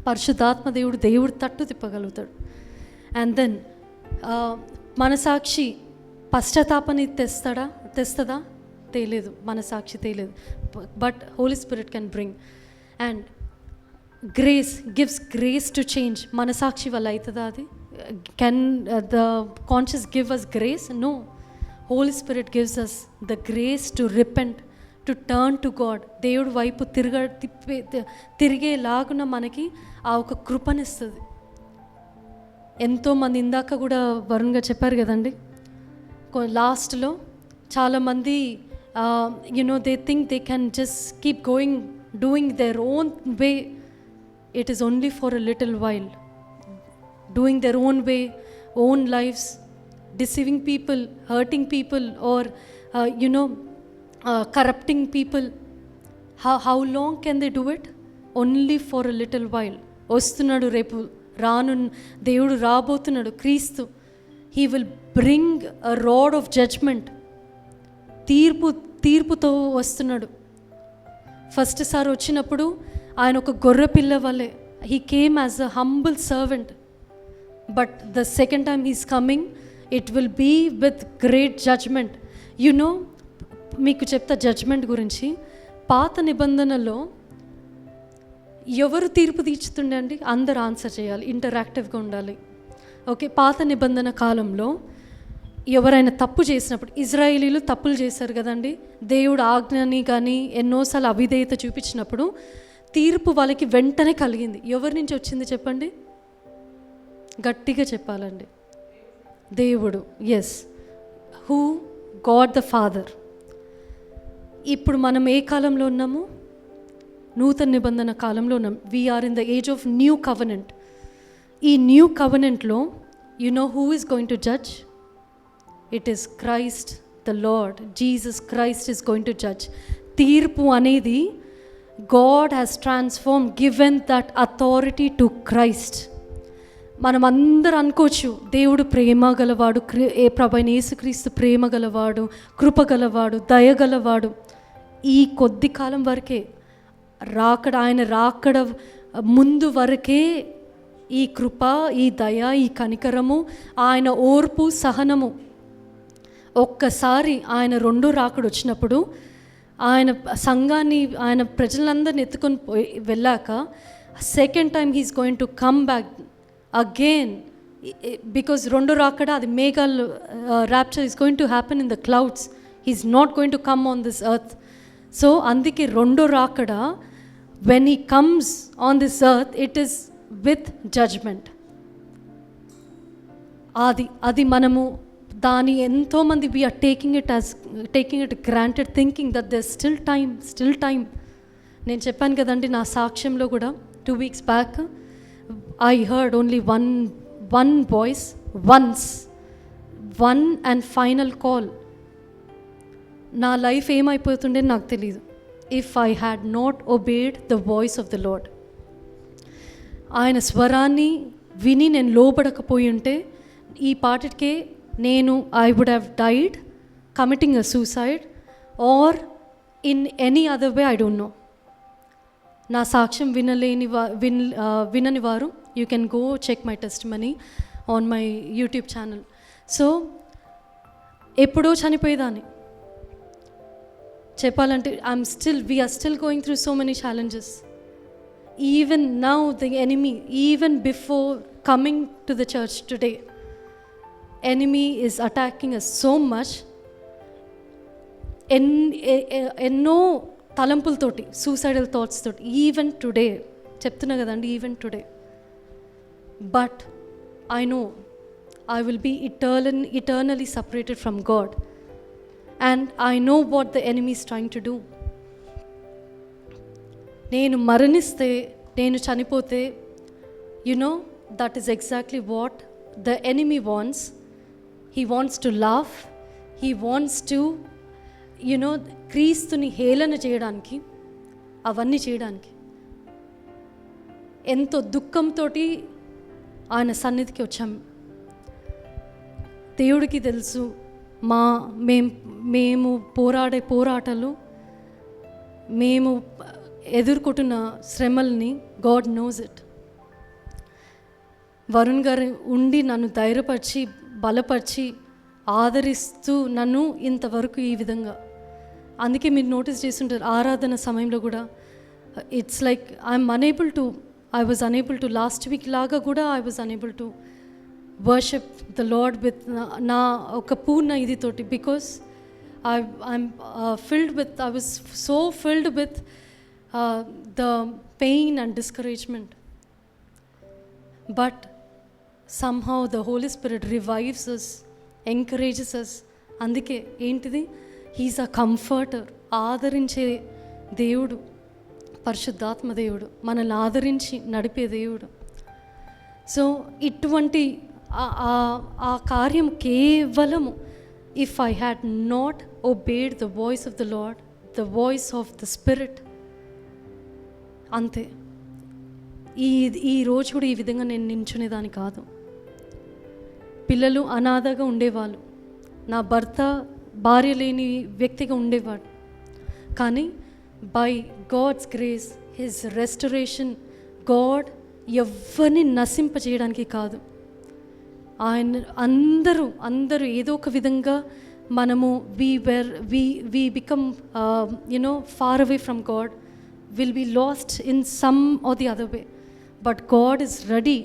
పరిశుద్ధాత్మ దేవుడు తట్టు తిప్పగలుగుతాడు. అండ్ దెన్ మనసాక్షి పశ్చాత్తాపాన్ని తెస్తుందా? తెలియదు, మనసాక్షి తెలియదు. But Holy Spirit can bring. And grace gives grace to change. మనసాక్షి వల్ల అవుతుందా అది? Can the conscience give us grace? No. Holy Spirit gives us the grace to repent, to turn to God. దేవుడు వైపు తిరిగేలాగున మనకి ఆ ఒక కృపనిస్తుంది. ఎంతోమంది ఇందాక కూడా వరుణ్గా చెప్పారు కదండి, లాస్ట్లో చాలామంది they think they can just keep going doing their own way. It is only for a little while. Doing their own way, own lives, deceiving people, hurting people, or corrupting people. How long can they do it? Only for a little while. వస్తున్నాడు రేపు, దేవుడు రాబోతున్నాడు, క్రీస్తు. He will bring a rod of judgment. తీర్పుతో వస్తున్నాడు. First సారి వచ్చినప్పుడు ఆయన ఒక గొర్రె పిల్ల వల్లే, he came as a humble servant. But the second time he's coming, it will be with great judgment. మీకు చెప్తా జడ్జ్మెంట్ గురించి. పాత నిబంధనలో ఎవరు తీర్పు తీర్చుతుండే అండి? అందరు ఆన్సర్ చేయాలి, ఇంటరాక్టివ్గా ఉండాలి. ఓకే, పాత నిబంధన కాలంలో ఎవరైనా తప్పు చేసినప్పుడు, ఇజ్రాయేలీలు తప్పులు చేశారు కదండి, దేవుడు ఆజ్ఞని కానీ ఎన్నోసార్లు అవిధేయత చూపించినప్పుడు తీర్పు వాళ్ళకి వెంటనే కలిగింది. ఎవరి నుంచి వచ్చింది చెప్పండి? గట్టిగా చెప్పాలండి, దేవుడు. Yes, who? God the Father. ఇప్పుడు మనం ఏ కాలంలో ఉన్నాము? నూతన నిబంధన కాలంలో ఉన్నాం. We're in the age of new covenant. ఈ న్యూ కవెనెంట్లో who is going to judge? It is Christ the Lord. Jesus Christ is going to judge. తీర్పు అనేది God has transformed, given that authority to Christ. మనం అందరూ అనుకోవచ్చు, దేవుడు ప్రేమ గలవాడు, ప్రభువైన యేసుక్రీస్తు ప్రేమ గలవాడు, కృప గలవాడు, దయ గలవాడు. ఈ కొద్ది కాలం వరకే, ఆయన రాకడ ముందు వరకే ఈ కృప, ఈ దయ, ఈ కనికరము, ఆయన ఓర్పు, సహనము. ఒక్కసారి ఆయన రెండో రాకడ వచ్చినప్పుడు, ఆయన సంఘాన్ని, ఆయన ప్రజలందరిని ఎత్తుకొని వెళ్ళాక, second time he's going to come back again. Because రెండో రాకడ అది మేఘాలు, rapture is going to happen in the clouds. He's not going to come on this earth. So అందుకే రెండో రాకడ, when he comes on this earth, it is with judgment. అది మనము దాని ఎంతోమంది we are taking it granted, thinking that there still time. నేను చెప్పాను కదండి నా సాక్ష్యంలో కూడా, 2 weeks back I heard only one voice, one and final call. నా లైఫ్ ఏమైపోతుండే నాకు తెలీదు, if I had not obeyed the voice of the lord. ఆయన స్వరాన్ని విని నేను లోబడకపోయి ఉంటే ఈ పాటికే I would have died committing a suicide or in any other way, I don't know. నా సాక్ష్యం వినని వారు, you can go check my testimony on my YouTube channel. So ఎప్పుడో చనిపోయేదాన్ని చెప్పాలంటే. we are still going through so many challenges. Even now the enemy, even before coming to the church today, enemy is attacking us so much. ఎన్నో తలంపులతోటి, suicidal thoughts తోటి, even today చెప్తున్నా కదండి, even today. But I know I will be eternally separated from God. And I know what the enemy is trying to do. నేను మరణిస్తే, నేను చనిపోతే, that is exactly what the enemy wants. He wants to laugh. He wants to, క్రీస్తుని హేళన చేయడానికి, అవన్నీ చేయడానికి. ఎంతో దుఃఖంతో ఆయన సన్నిధికి వచ్చాం. దేవుడికి తెలుసు మేము పోరాడే పోరాటాలు, మేము ఎదుర్కొంటున్న శ్రమల్ని. God knows it. వరుణ్ గారు ఉండి నన్ను ధైర్యపరిచి, బలపరిచి, ఆదరిస్తూ నన్ను ఇంతవరకు ఈ విధంగా. అందుకే మీరు నోటీస్ చేస్తుంటారు ఆరాధన సమయంలో కూడా, it's like I was unable to last week లాగా కూడా I was unable to worship the Lord with నా ఒక పూర్ణ ఇదితోటి, because I was so filled with the pain and discouragement. But somehow the Holy Spirit revives us, encourages us. అందుకే ఏంటిది, he's a comforter. ఆదరించే దేవుడు, పరిశుద్ధాత్మ దేవుడు, మనల్ని ఆదరించి నడిపే దేవుడు. సో ఇటువంటి ఆ కార్యం కేవలము, if I had not obeyed the voice of the lord, the voice of the spirit, అంతే. ఈ రోజు కూడా ఈ విధంగా నేను నించునేదాన్ని కాదు. పిల్లలు అనాథగా ఉండేవాళ్ళు, నా భర్త భార్య లేని వ్యక్తిగా ఉండేవాడు. కానీ by God's grace, his restoration, God ఎవరిని నశింపజేయడానికి కాదు, ఆయన అందరూ ఏదో ఒక విధంగా మనము we become far away from God, will be lost in some or the other way. But God is ready.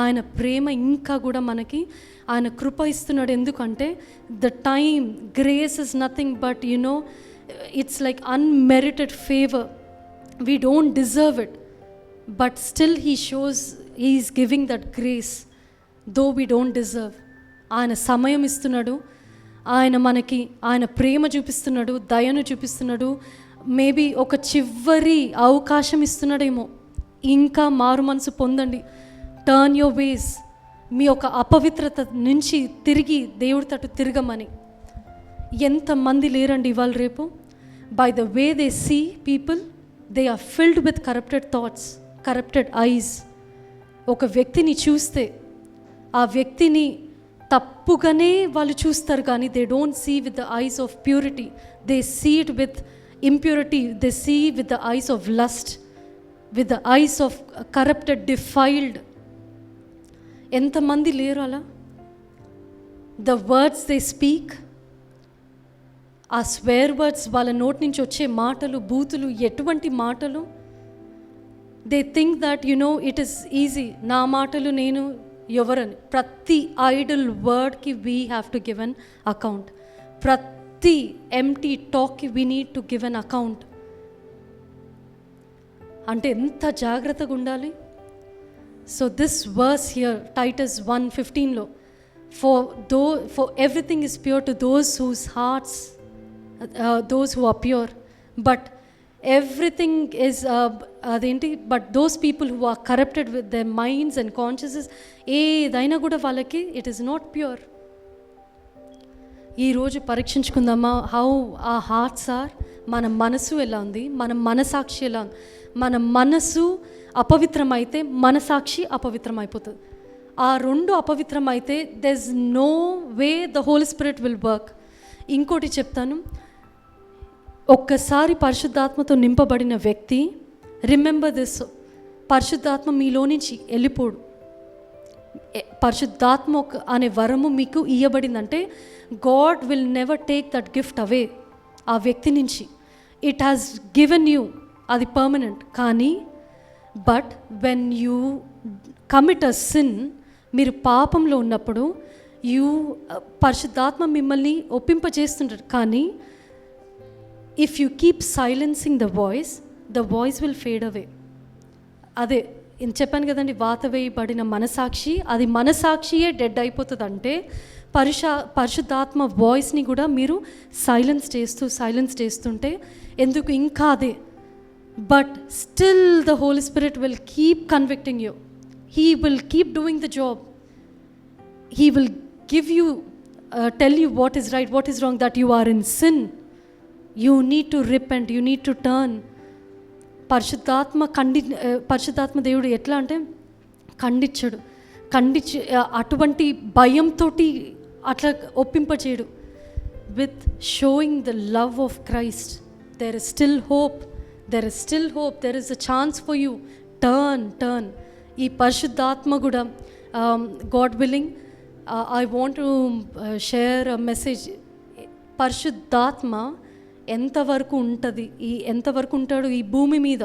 ఆయన ప్రేమ ఇంకా కూడా మనకి ఆయన కృప ఇస్తున్నాడు. ఎందుకంటే the time, grace is nothing but it's like unmerited favor. We don't deserve it, but still he is giving that grace though we don't deserve. ఆయన సమయం ఇస్తున్నాడు, ఆయన మనకి ఆయన ప్రేమ చూపిస్తున్నాడు, దయను చూపిస్తున్నాడు. మేబీ ఒక చివరి అవకాశం ఇస్తున్నాడేమో, ఇంకా మారు మనసు పొందండి, టర్న్ యువర్ వేస్, మీ యొక్క అపవిత్రత నుంచి తిరిగి దేవుడి తట్టు తిరగమని. ఎంతమంది లేరండి ఇవాళ రేపు, by the way they see people, they are filled with corrupted thoughts, corrupted eyes. ఒక వ్యక్తిని చూస్తే ఆ వ్యక్తిని తప్పుగానే వాళ్ళు చూస్తారు, కానీ they don't see with the eyes of purity, they see it with impurity, they see with the eyes of lust, with the eyes of corrupted, defiled. ఎంతమంది లేరు అలా? ద వర్డ్స్ దే స్పీక్, ఆ స్వేర్ వర్డ్స్, వాళ్ళ నోటి నుంచి వచ్చే మాటలు, బూతులు, ఎటువంటి మాటలు. They think that it is easy, నా మాటలు నేను ఎవరని. ప్రతి ఐడల్ వర్డ్కి we have to give an account. ప్రతి ఎంటీ టాక్కి we need to give an account. అంటే ఎంత జాగ్రత్తగా ఉండాలి. So this verse here, Titus 1:15లో, for everything is pure to those whose hearts, those who are pure, but everything is but those people who are corrupted with their minds and consciences, ఏదైనా కూడా వాళ్ళకి it is not pure. ఈరోజు పరీక్షించుకుందామా, how ఆ hearts are. మన మనసు ఎలా ఉంది, మన మనసాక్షి ఎలా ఉంది. మన మనసు అపవిత్రమైతే మనసాక్షి అపవిత్రమైపోతుంది. ఆ రెండు అపవిత్రమైతే there is no way the Holy Spirit will work. ఇంకోటి చెప్తాను, ఒక్కసారి పరిశుద్ధాత్మతో నింపబడిన వ్యక్తి, రిమెంబర్ దిస్, పరిశుద్ధాత్మ మీలో నుంచి వెళ్ళిపోడు. పరిశుద్ధాత్మ అనే వరము మీకు ఇవ్వబడిందంటే God will never take that gift away ఆ వ్యక్తి నుంచి. ఇట్ హ్యాస్ గివెన్ యూ, అది పర్మనెంట్. కానీ but when you commit a sin, మీరు పాపంలో ఉన్నప్పుడు పరిశుద్ధాత్మ మిమ్మల్ని ఒప్పింపజేస్తుంటారు. కానీ if you keep silencing the voice will fade away. అదే చెప్పాను కదండి, వాత వేయబడిన మనసాక్షి, అది మనసాక్షియే డెడ్ అయిపోతుంది అంటే పరిశుద్ధాత్మ వాయిస్ని కూడా మీరు సైలెన్స్ చేస్తుంటే ఎందుకు ఇంకా అదే. But still the Holy Spirit will keep convicting you, he will keep doing the job, he will give you tell you what is right, what is wrong, that you are in sin, you need to repent, you need to turn. పరిశుద్ధాత్మ దేవుడు ఎట్లా అంటే ఖండించి అటువంటి భయంతో అట్లా ఒప్పింపచేయడు. With showing the love of Christ, there is still hope, there is a chance for you. Turn. ఈ పరిశుద్ధాత్మ కూడా God willing, I want to share a message. పరిశుద్ధాత్మ ఎంతవరకు ఉంటాడు ఈ భూమి మీద?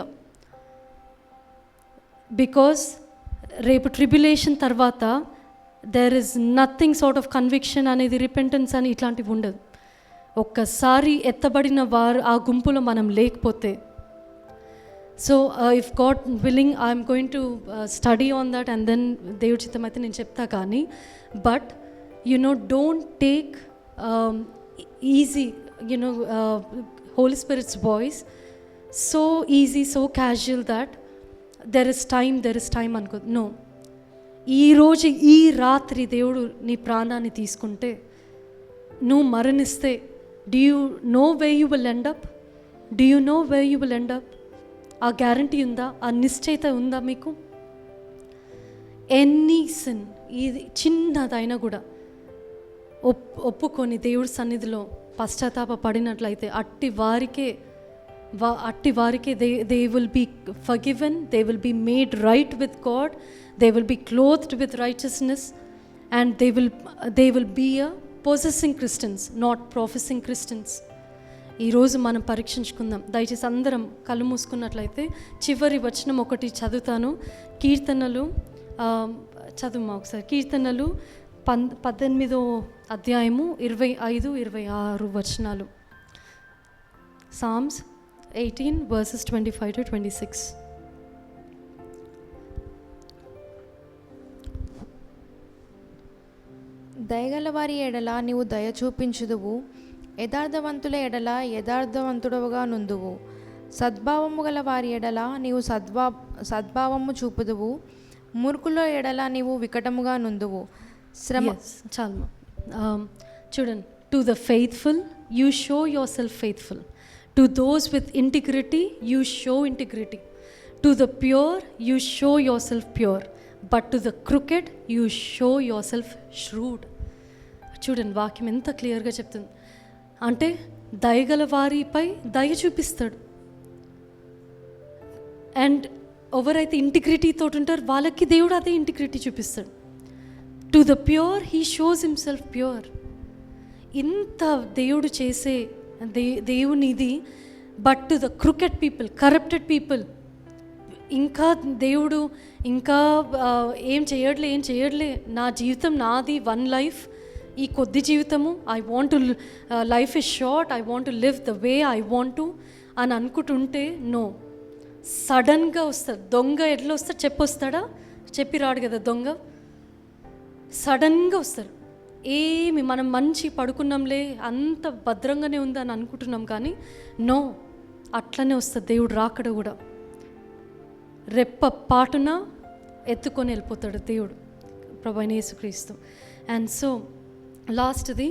బికాస్ రేపు ట్రిబ్యులేషన్ తర్వాత there is nothing sort of conviction అనేది, రిపెంటెన్స్ అని ఇట్లాంటివి ఉండదు. ఒక్కసారి ఎత్తబడిన వారు ఆ గుంపులో మనం లేకపోతే, so if God willing I'm going to study on that and then దేవుడి చిత్తం అయితే నేను చెప్తా. కానీ but don't take easy Holy Spirit's voice so easy, so casual that there is time అనుకో. నో, ఈరోజు ఈ రాత్రి దేవుడు నీ ప్రాణాన్ని తీసుకుంటే, నువ్వు మరణిస్తే, do you know way you will end up? ఆ గ్యారంటీ ఉందా? ఆ నిశ్చయిత ఉందా మీకు? ఎనీ సిన్, ఇది చిన్నదైనా కూడా ఒప్పుకొని దేవుడి సన్నిధిలో పశ్చాత్తాప పడినట్లయితే అట్టి వారికే they will be forgiven, they will be made right with God, they will be clothed with righteousness, and they will be a possessing Christians, not professing Christians. ఈరోజు మనం పరీక్షించుకుందాం. దయచేసి అందరం కళ్ళు మూసుకున్నట్లయితే చివరి వచనం ఒకటి చదువుతాను. కీర్తనలు చదువుమా ఒకసారి. కీర్తనలు 18వ అధ్యాయము 25, 26 వచనాలు. Psalms 18 verses 25 to 26. దయగల వారి ఎడల నీవు దయ చూపించుదువు, యథార్థవంతుల ఎడల యథార్థవంతుడవుగా నుందువు. సద్భావము గల వారి ఎడల నీవు సద్భావము చూపుదువు, మూర్ఖుల ఎడల నీవు వికటముగా నుందువు. చాలు చూడండి. To the faithful you show your self faithful, to those with integrity you show integrity, to the pure you show your self pure, but to the crooked you show your self shrewd. చూడండి వాక్యం ఎంత క్లియర్గా చెప్తుంది. అంటే దయగల వారిపై దయ చూపిస్తాడు, అండ్ ఎవరైతే ఇంటిగ్రిటీతో ఉంటారో వాళ్ళకి దేవుడు అదే ఇంటిగ్రిటీ చూపిస్తాడు. To the pure he shows himself pure. ఇంత దేవుడు చేసే దేవునిది. But to the crooked people, corrupted people, ఇంకా దేవుడు ఇంకా ఏం చేయట్లే, నా జీవితం నాది, వన్ లైఫ్, ఈ కొద్ది జీవితము, I want to life is short, I want to live the way I want to అని అనుకుంటుంటే, నో, సడన్గా వస్తాడు దొంగ. ఎట్లా వస్తాడు చెప్పొస్తాడా? చెప్పి రాడు కదా దొంగ. సడన్గా వస్తాడు. ఏమి మనం మంచి పడుకున్నాంలే, అంత భద్రంగానే ఉంది అని అనుకుంటున్నాం, కానీ నో, అట్లనే వస్తుంది దేవుడు రాకడ కూడా. రెప్ప పాటున ఎత్తుకొని వెళ్ళిపోతాడు దేవుడు, ప్రభువైన యేసుక్రీస్తు. అండ్ సో లాస్ట్ది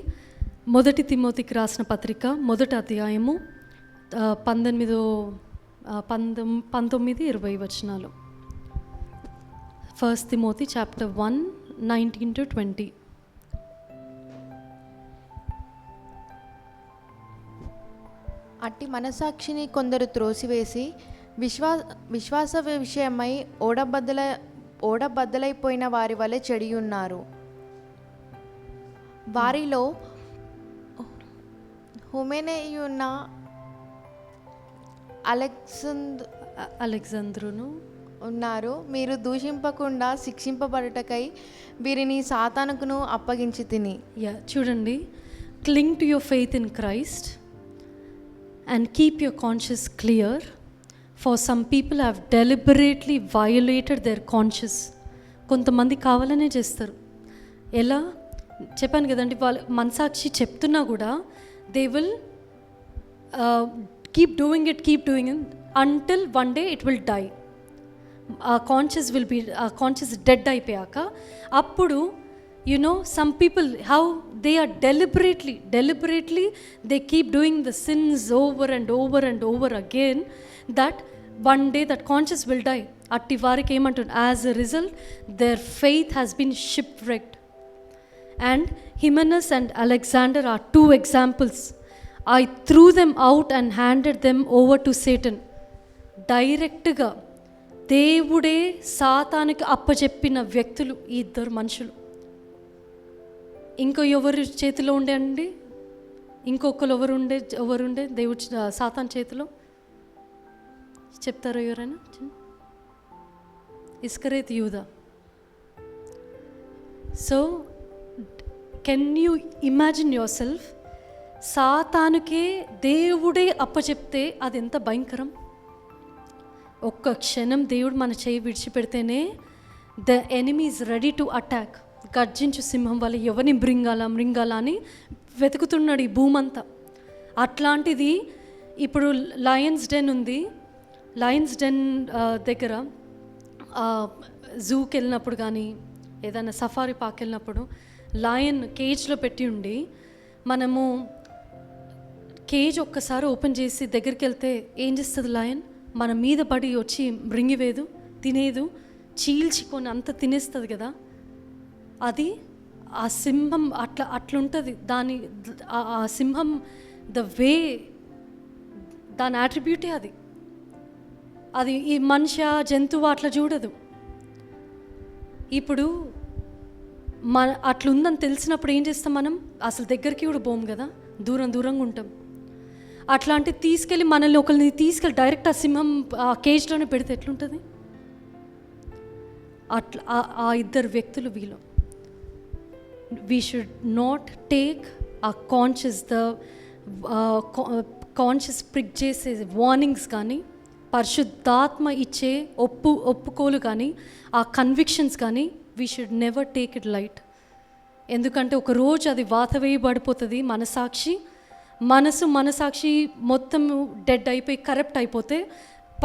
1 తిమోతికి రాసిన పత్రిక 1వ అధ్యాయము 19-20 వచనాలు. 1 Timothy chapter 1 19 to 20. అట్టి మనసాక్షిని కొందరు త్రోసివేసి విశ్వాస విషయమై ఓడబద్దలైపోయిన వారి వలె చెడియున్నారు. వారిలో హుమెనేయున్న అలెగ్జాంద్రును ఉన్నారు. మీరు దూషింపకుండా శిక్షింపబడుటకై వీరిని సాతానుకును అప్పగించి తిని. చూడండి, cling to your faith in Christ and keep your conscience clear, for some people have deliberately violated their conscience. కొంతమంది కావాలనే చేస్తారు. ఎలా చెప్పాను కదండి, వాళ్ళ మనసాక్షి చెప్తున్నా కూడా they will keep doing it until one day it will die. ఆ కాన్షియస్ డెడ్ అయిపోయాక అప్పుడు some people, how they are deliberately they keep doing the sins over and over again, that one day that conscience will die. Atti variki emantundu, as a result their faith has been shipwrecked. And Hymenaeus and Alexander are two examples. I threw them out and handed them over to Satan. Direct ga దేవుడే సాతానికి అప్పచెప్పిన వ్యక్తులు ఈ ఇద్దరు మనుషులు. ఇంకో ఎవరి చేతిలో ఉండే అండి, ఇంకొకరు ఎవరుండే దేవుడి సాతాన్ చేతిలో చెప్తారో ఎవరైనా? ఇస్కరేత్ యూదా. So can you imagine your self, సాతానుకే దేవుడే అప్పచెప్తే అది ఎంత భయంకరం. ఒక్క క్షణం దేవుడు మన చేయి విడిచిపెడితేనే the enemy is ready to attack. గర్జించు సింహం వల్ల ఎవరిని మృంగాల అని వెతుకుతున్నాడు ఈ భూమంతా. అట్లాంటిది ఇప్పుడు లయన్స్ డెన్ ఉంది. లయన్స్ డెన్ దగ్గర జూకి వెళ్ళినప్పుడు కానీ ఏదైనా సఫారీ పార్క్ వెళ్ళినప్పుడు లయన్ కేజ్లో పెట్టి ఉండి, మనము కేజ్ ఒక్కసారి ఓపెన్ చేసి దగ్గరికి వెళ్తే ఏం చేస్తుంది లయన్? మన మీద పడి వచ్చి మృంగివేదు, తినేదు, చీల్చుకొని అంత తినేస్తుంది కదా. అది ఆ సింహం అట్లుంటుంది. ఆ సింహం ద వే, దాని యాట్రిబ్యూటే అది ఈ మనిషి జంతువు అట్లా చూడదు. ఇప్పుడు అట్లుందని తెలిసినప్పుడు ఏం చేస్తాం మనం? అసలు దగ్గరికి కూడా పోము కదా, దూరంగా ఉంటాం. అట్లాంటివి తీసుకెళ్ళి మనల్ని ఒకరిని తీసుకెళ్ళి డైరెక్ట్ ఆ సింహం ఆ కేజ్లోనే పెడితే ఎట్లుంటుంది? అట్లా ఆ ఇద్దరు వ్యక్తులు వీళ్ళు. We should not take our conscious, conscious prick చేసే వార్నింగ్స్ కానీ, పరిశుద్ధాత్మ ఇచ్చే ఒప్పుకోలు కానీ, ఆ కన్విక్షన్స్ కానీ we should never take it light. ఎందుకంటే ఒకరోజు అది వాత వేయబడిపోతుంది. మనసాక్షి మొత్తం డెడ్ అయిపోయి కరప్ట్ అయిపోతే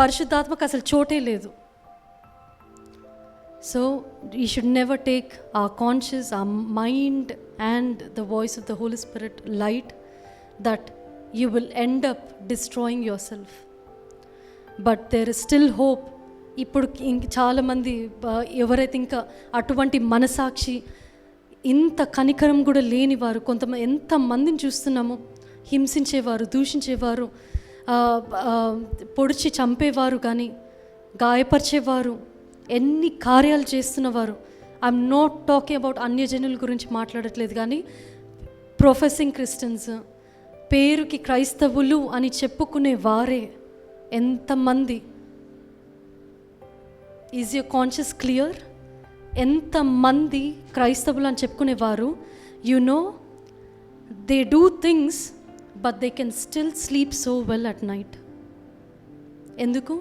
పరిశుద్ధాత్మకు అసలు చోటే లేదు. So we should never take our conscious, our mind and the voice of the Holy Spirit light, that you will end up destroying yourself. But there is still hope. ఇప్పుడు చాలామంది ఎవరైతే ఇంకా అటువంటి మనసాక్షి, ఇంత కనికరం కూడా లేని వారు, కొంతమంది ఎంతమందిని చూస్తున్నాము, హింసించేవారు, దూషించేవారు, పొడిచి చంపేవారు కానీ, గాయపరిచేవారు, ఎన్ని కార్యాలు చేస్తున్నవారు. ఐఎమ్ నాట్ టాకింగ్ అబౌట్ అన్యజనుల గురించి మాట్లాడట్లేదు, కానీ ప్రొఫెసింగ్ క్రిస్టియన్స్, పేరుకి క్రైస్తవులు అని చెప్పుకునే వారే ఎంతమంది. Is your conscience clear? ఎంతమంది క్రైస్తవులు అని చెప్పుకునేవారు, they do things but they can still sleep so well at night. ఎందుకు?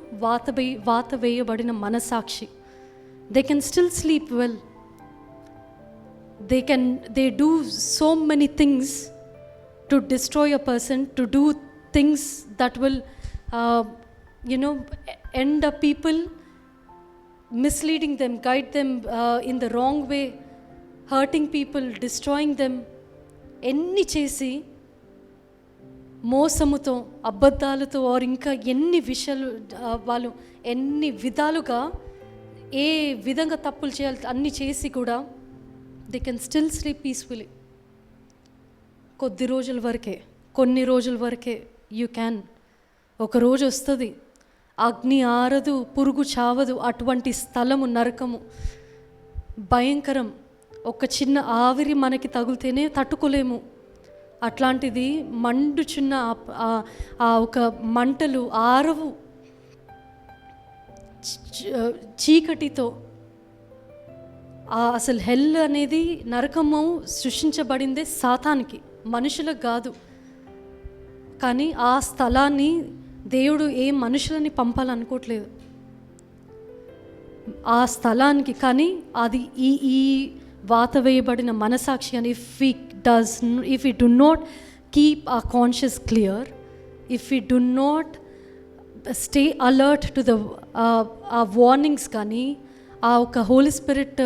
వాత వేయబడిన మనసాక్షి. They can still sleep well. They do so many things to destroy a person, to do things that will end up people, misleading them, guide them in the wrong way, hurting people, destroying them. ఎన్ని చేసి మోసముతో, అబద్ధాలతో, are ఇంకా ఎన్ని విషయాలు వాళ్ళు ఎన్ని విధాలుగా ఏ విధంగా తప్పులు చేయాలి అన్నీ చేసి కూడా they can still sleep peacefully. కొన్ని రోజుల వరకే యూ క్యాన్. ఒక రోజు వస్తుంది, అగ్ని ఆరదు, పురుగు చావదు, అటువంటి స్థలము నరకము, భయంకరం. ఒక చిన్న ఆవిరి మనకి తగిలితేనే తట్టుకోలేము. అట్లాంటిది మండుచున్న ఆ ఒక మంటలు ఆరవు, చీకటితో. అసలు హెల్ అనేది, నరకము సృష్టించబడిందే సాతానికి, మనుషులకు కాదు. కానీ ఆ స్థలాన్ని దేవుడు ఏ మనుషులని పంపాలనుకోవట్లేదు ఆ స్థలానికి. కానీ అది ఈ వాత వేయబడిన మనసాక్షి అని if we do not keep our conscience clear, if we do not stay alert to the warnings కానీ ఆ ఒక హోలీ స్పిరిట్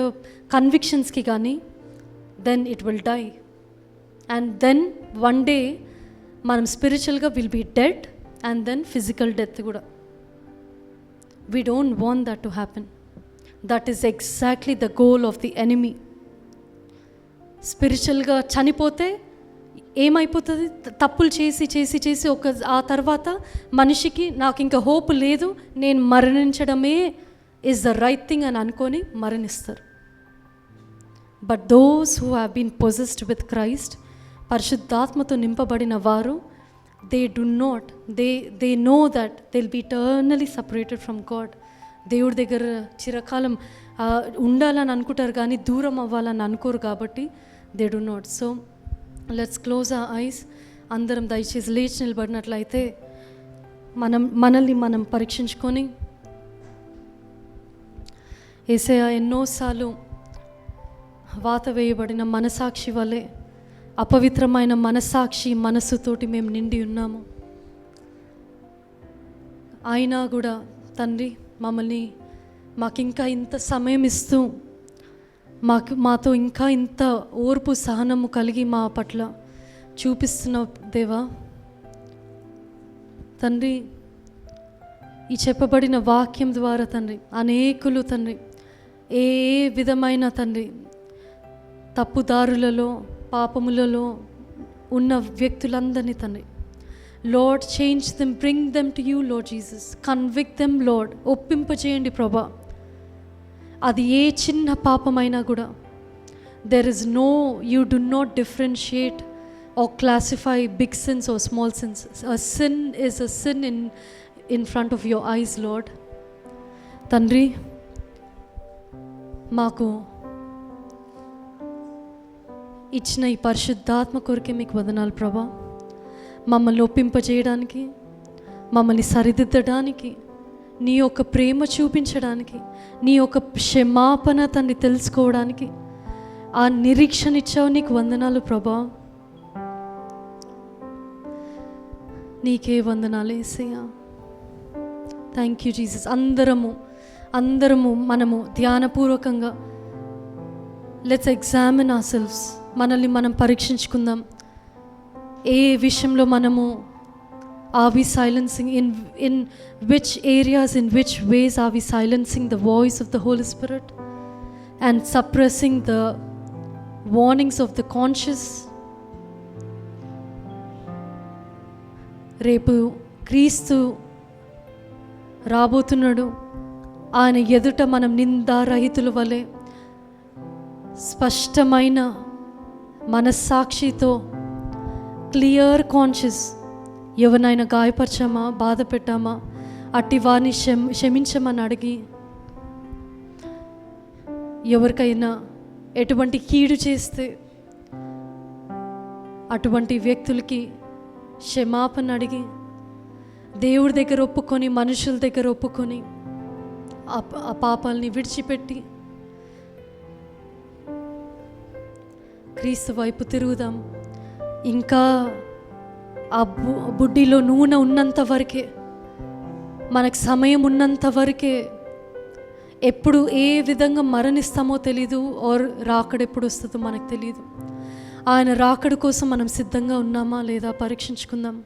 కన్విక్షన్స్కి కానీ, then it will die. And then one day మనం స్పిరిచువల్గా will be dead and then physical death కూడా. We don't want that to happen. That is exactly the goal of the enemy. స్పిరిచువల్గా చనిపోతే ఏమైపోతుంది? తప్పులు చేసి చేసి చేసి ఆ తర్వాత మనిషికి నాకు ఇంకా హోప్ లేదు, నేను మరణించడమే ఈజ్ ద రైట్ థింగ్ అని అనుకొని మరణిస్తారు. But those who have been possessed with Christ, పరిశుద్ధాత్మతో నింపబడిన వారు, they know that they'll be eternally separated from God. దేవుడి దగ్గర చిరకాలం ఉండాలని అనుకుంటారు కానీ దూరం అవ్వాలని అనుకోరు కాబట్టి they do not. So let's close our eyes. అందరం దయచేసి లేచి నిలబడినట్లయితే మనల్ని మనం పరీక్షించుకొని, యేసయ్యా ఎన్నోసార్లు వాత వేయబడిన మనసాక్షి వలె అపవిత్రమైన మనసాక్షి మనస్సుతోటి మేము నిండి ఉన్నాము. అయినా కూడా తండ్రి మమ్మల్ని మాకింకా ఇంత సమయం ఇస్తూ మాతో ఇంకా ఇంత ఓర్పు సహనము కలిగి మా పట్ల చూపిస్తున్నావు దేవా. తండ్రి ఈ చెప్పబడిన వాక్యం ద్వారా తండ్రి అనేకులు తండ్రి ఏ విధమైన తండ్రి తప్పుదారులలో పాపములలో ఉన్న వ్యక్తులందరినీ తండ్రి, Lord change them, bring them to you Lord Jesus, convict them Lord, ఒప్పింపచేయండి ప్రభా. అది ఏ చిన్న పాపమైనా కూడా, there is no, you do not differentiate or classify big sins or small sins. A sin is a sin in front of your eyes, Lord. తండ్రి మాకు ఇచ్చిన ఈ పరిశుద్ధాత్మ కొరకే మీకు వందనాలు ప్రభా. మమ్మల్ని ఒప్పింపజేయడానికి, మమ్మల్ని సరిదిద్దడానికి, నీ యొక్క ప్రేమ చూపించడానికి, నీ యొక్క క్షమాపణ తండ్రి తెలుసుకోవడానికి ఆ నిరీక్షణ ఇచ్చావు. నీకు వందనాలు ప్రభా. నీకే వందనాలు యేసయ్యా. Thank you Jesus. అందరము మనము ధ్యానపూర్వకంగా లెట్స్ ఎగ్జామిన్ అవర్ సెల్వ్స్, మనల్ని మనం పరీక్షించుకుందాం. ఏ విషయంలో మనము are we silencing, in which areas, in which ways are we silencing the voice of the Holy Spirit and suppressing the warnings of the conscious. రేపు క్రీస్తు రాబోతున్నాడు. ఆయన ఎదుట మనం నిందారహితుల వలె స్పష్టమైన మనస్సాక్షితో, క్లియర్ కాన్షియస్, ఎవరినైనా గాయపరచామా, బాధ పెట్టామా, అట్టి వారిని క్షమించమని అడిగి, ఎవరికైనా ఎటువంటి కీడు చేస్తే అటువంటి వ్యక్తులకి క్షమాపణ అడిగి, దేవుడి దగ్గర ఒప్పుకొని, మనుషుల దగ్గర ఒప్పుకొని ఆ పాపాలని విడిచిపెట్టి క్రీస్తు వైపు తిరుగుదాం. ఇంకా ఆ బుడ్డిలో నూనె ఉన్నంత వరకే, మనకు సమయం ఉన్నంత వరకే, ఎప్పుడు ఏ విధంగా మరణిస్తామో తెలీదు, ఆర్ రాకడెప్పుడు వస్తుందో మనకు తెలియదు. ఆయన రాకడ కోసం మనం సిద్ధంగా ఉన్నామా లేదా పరీక్షించుకుందాం.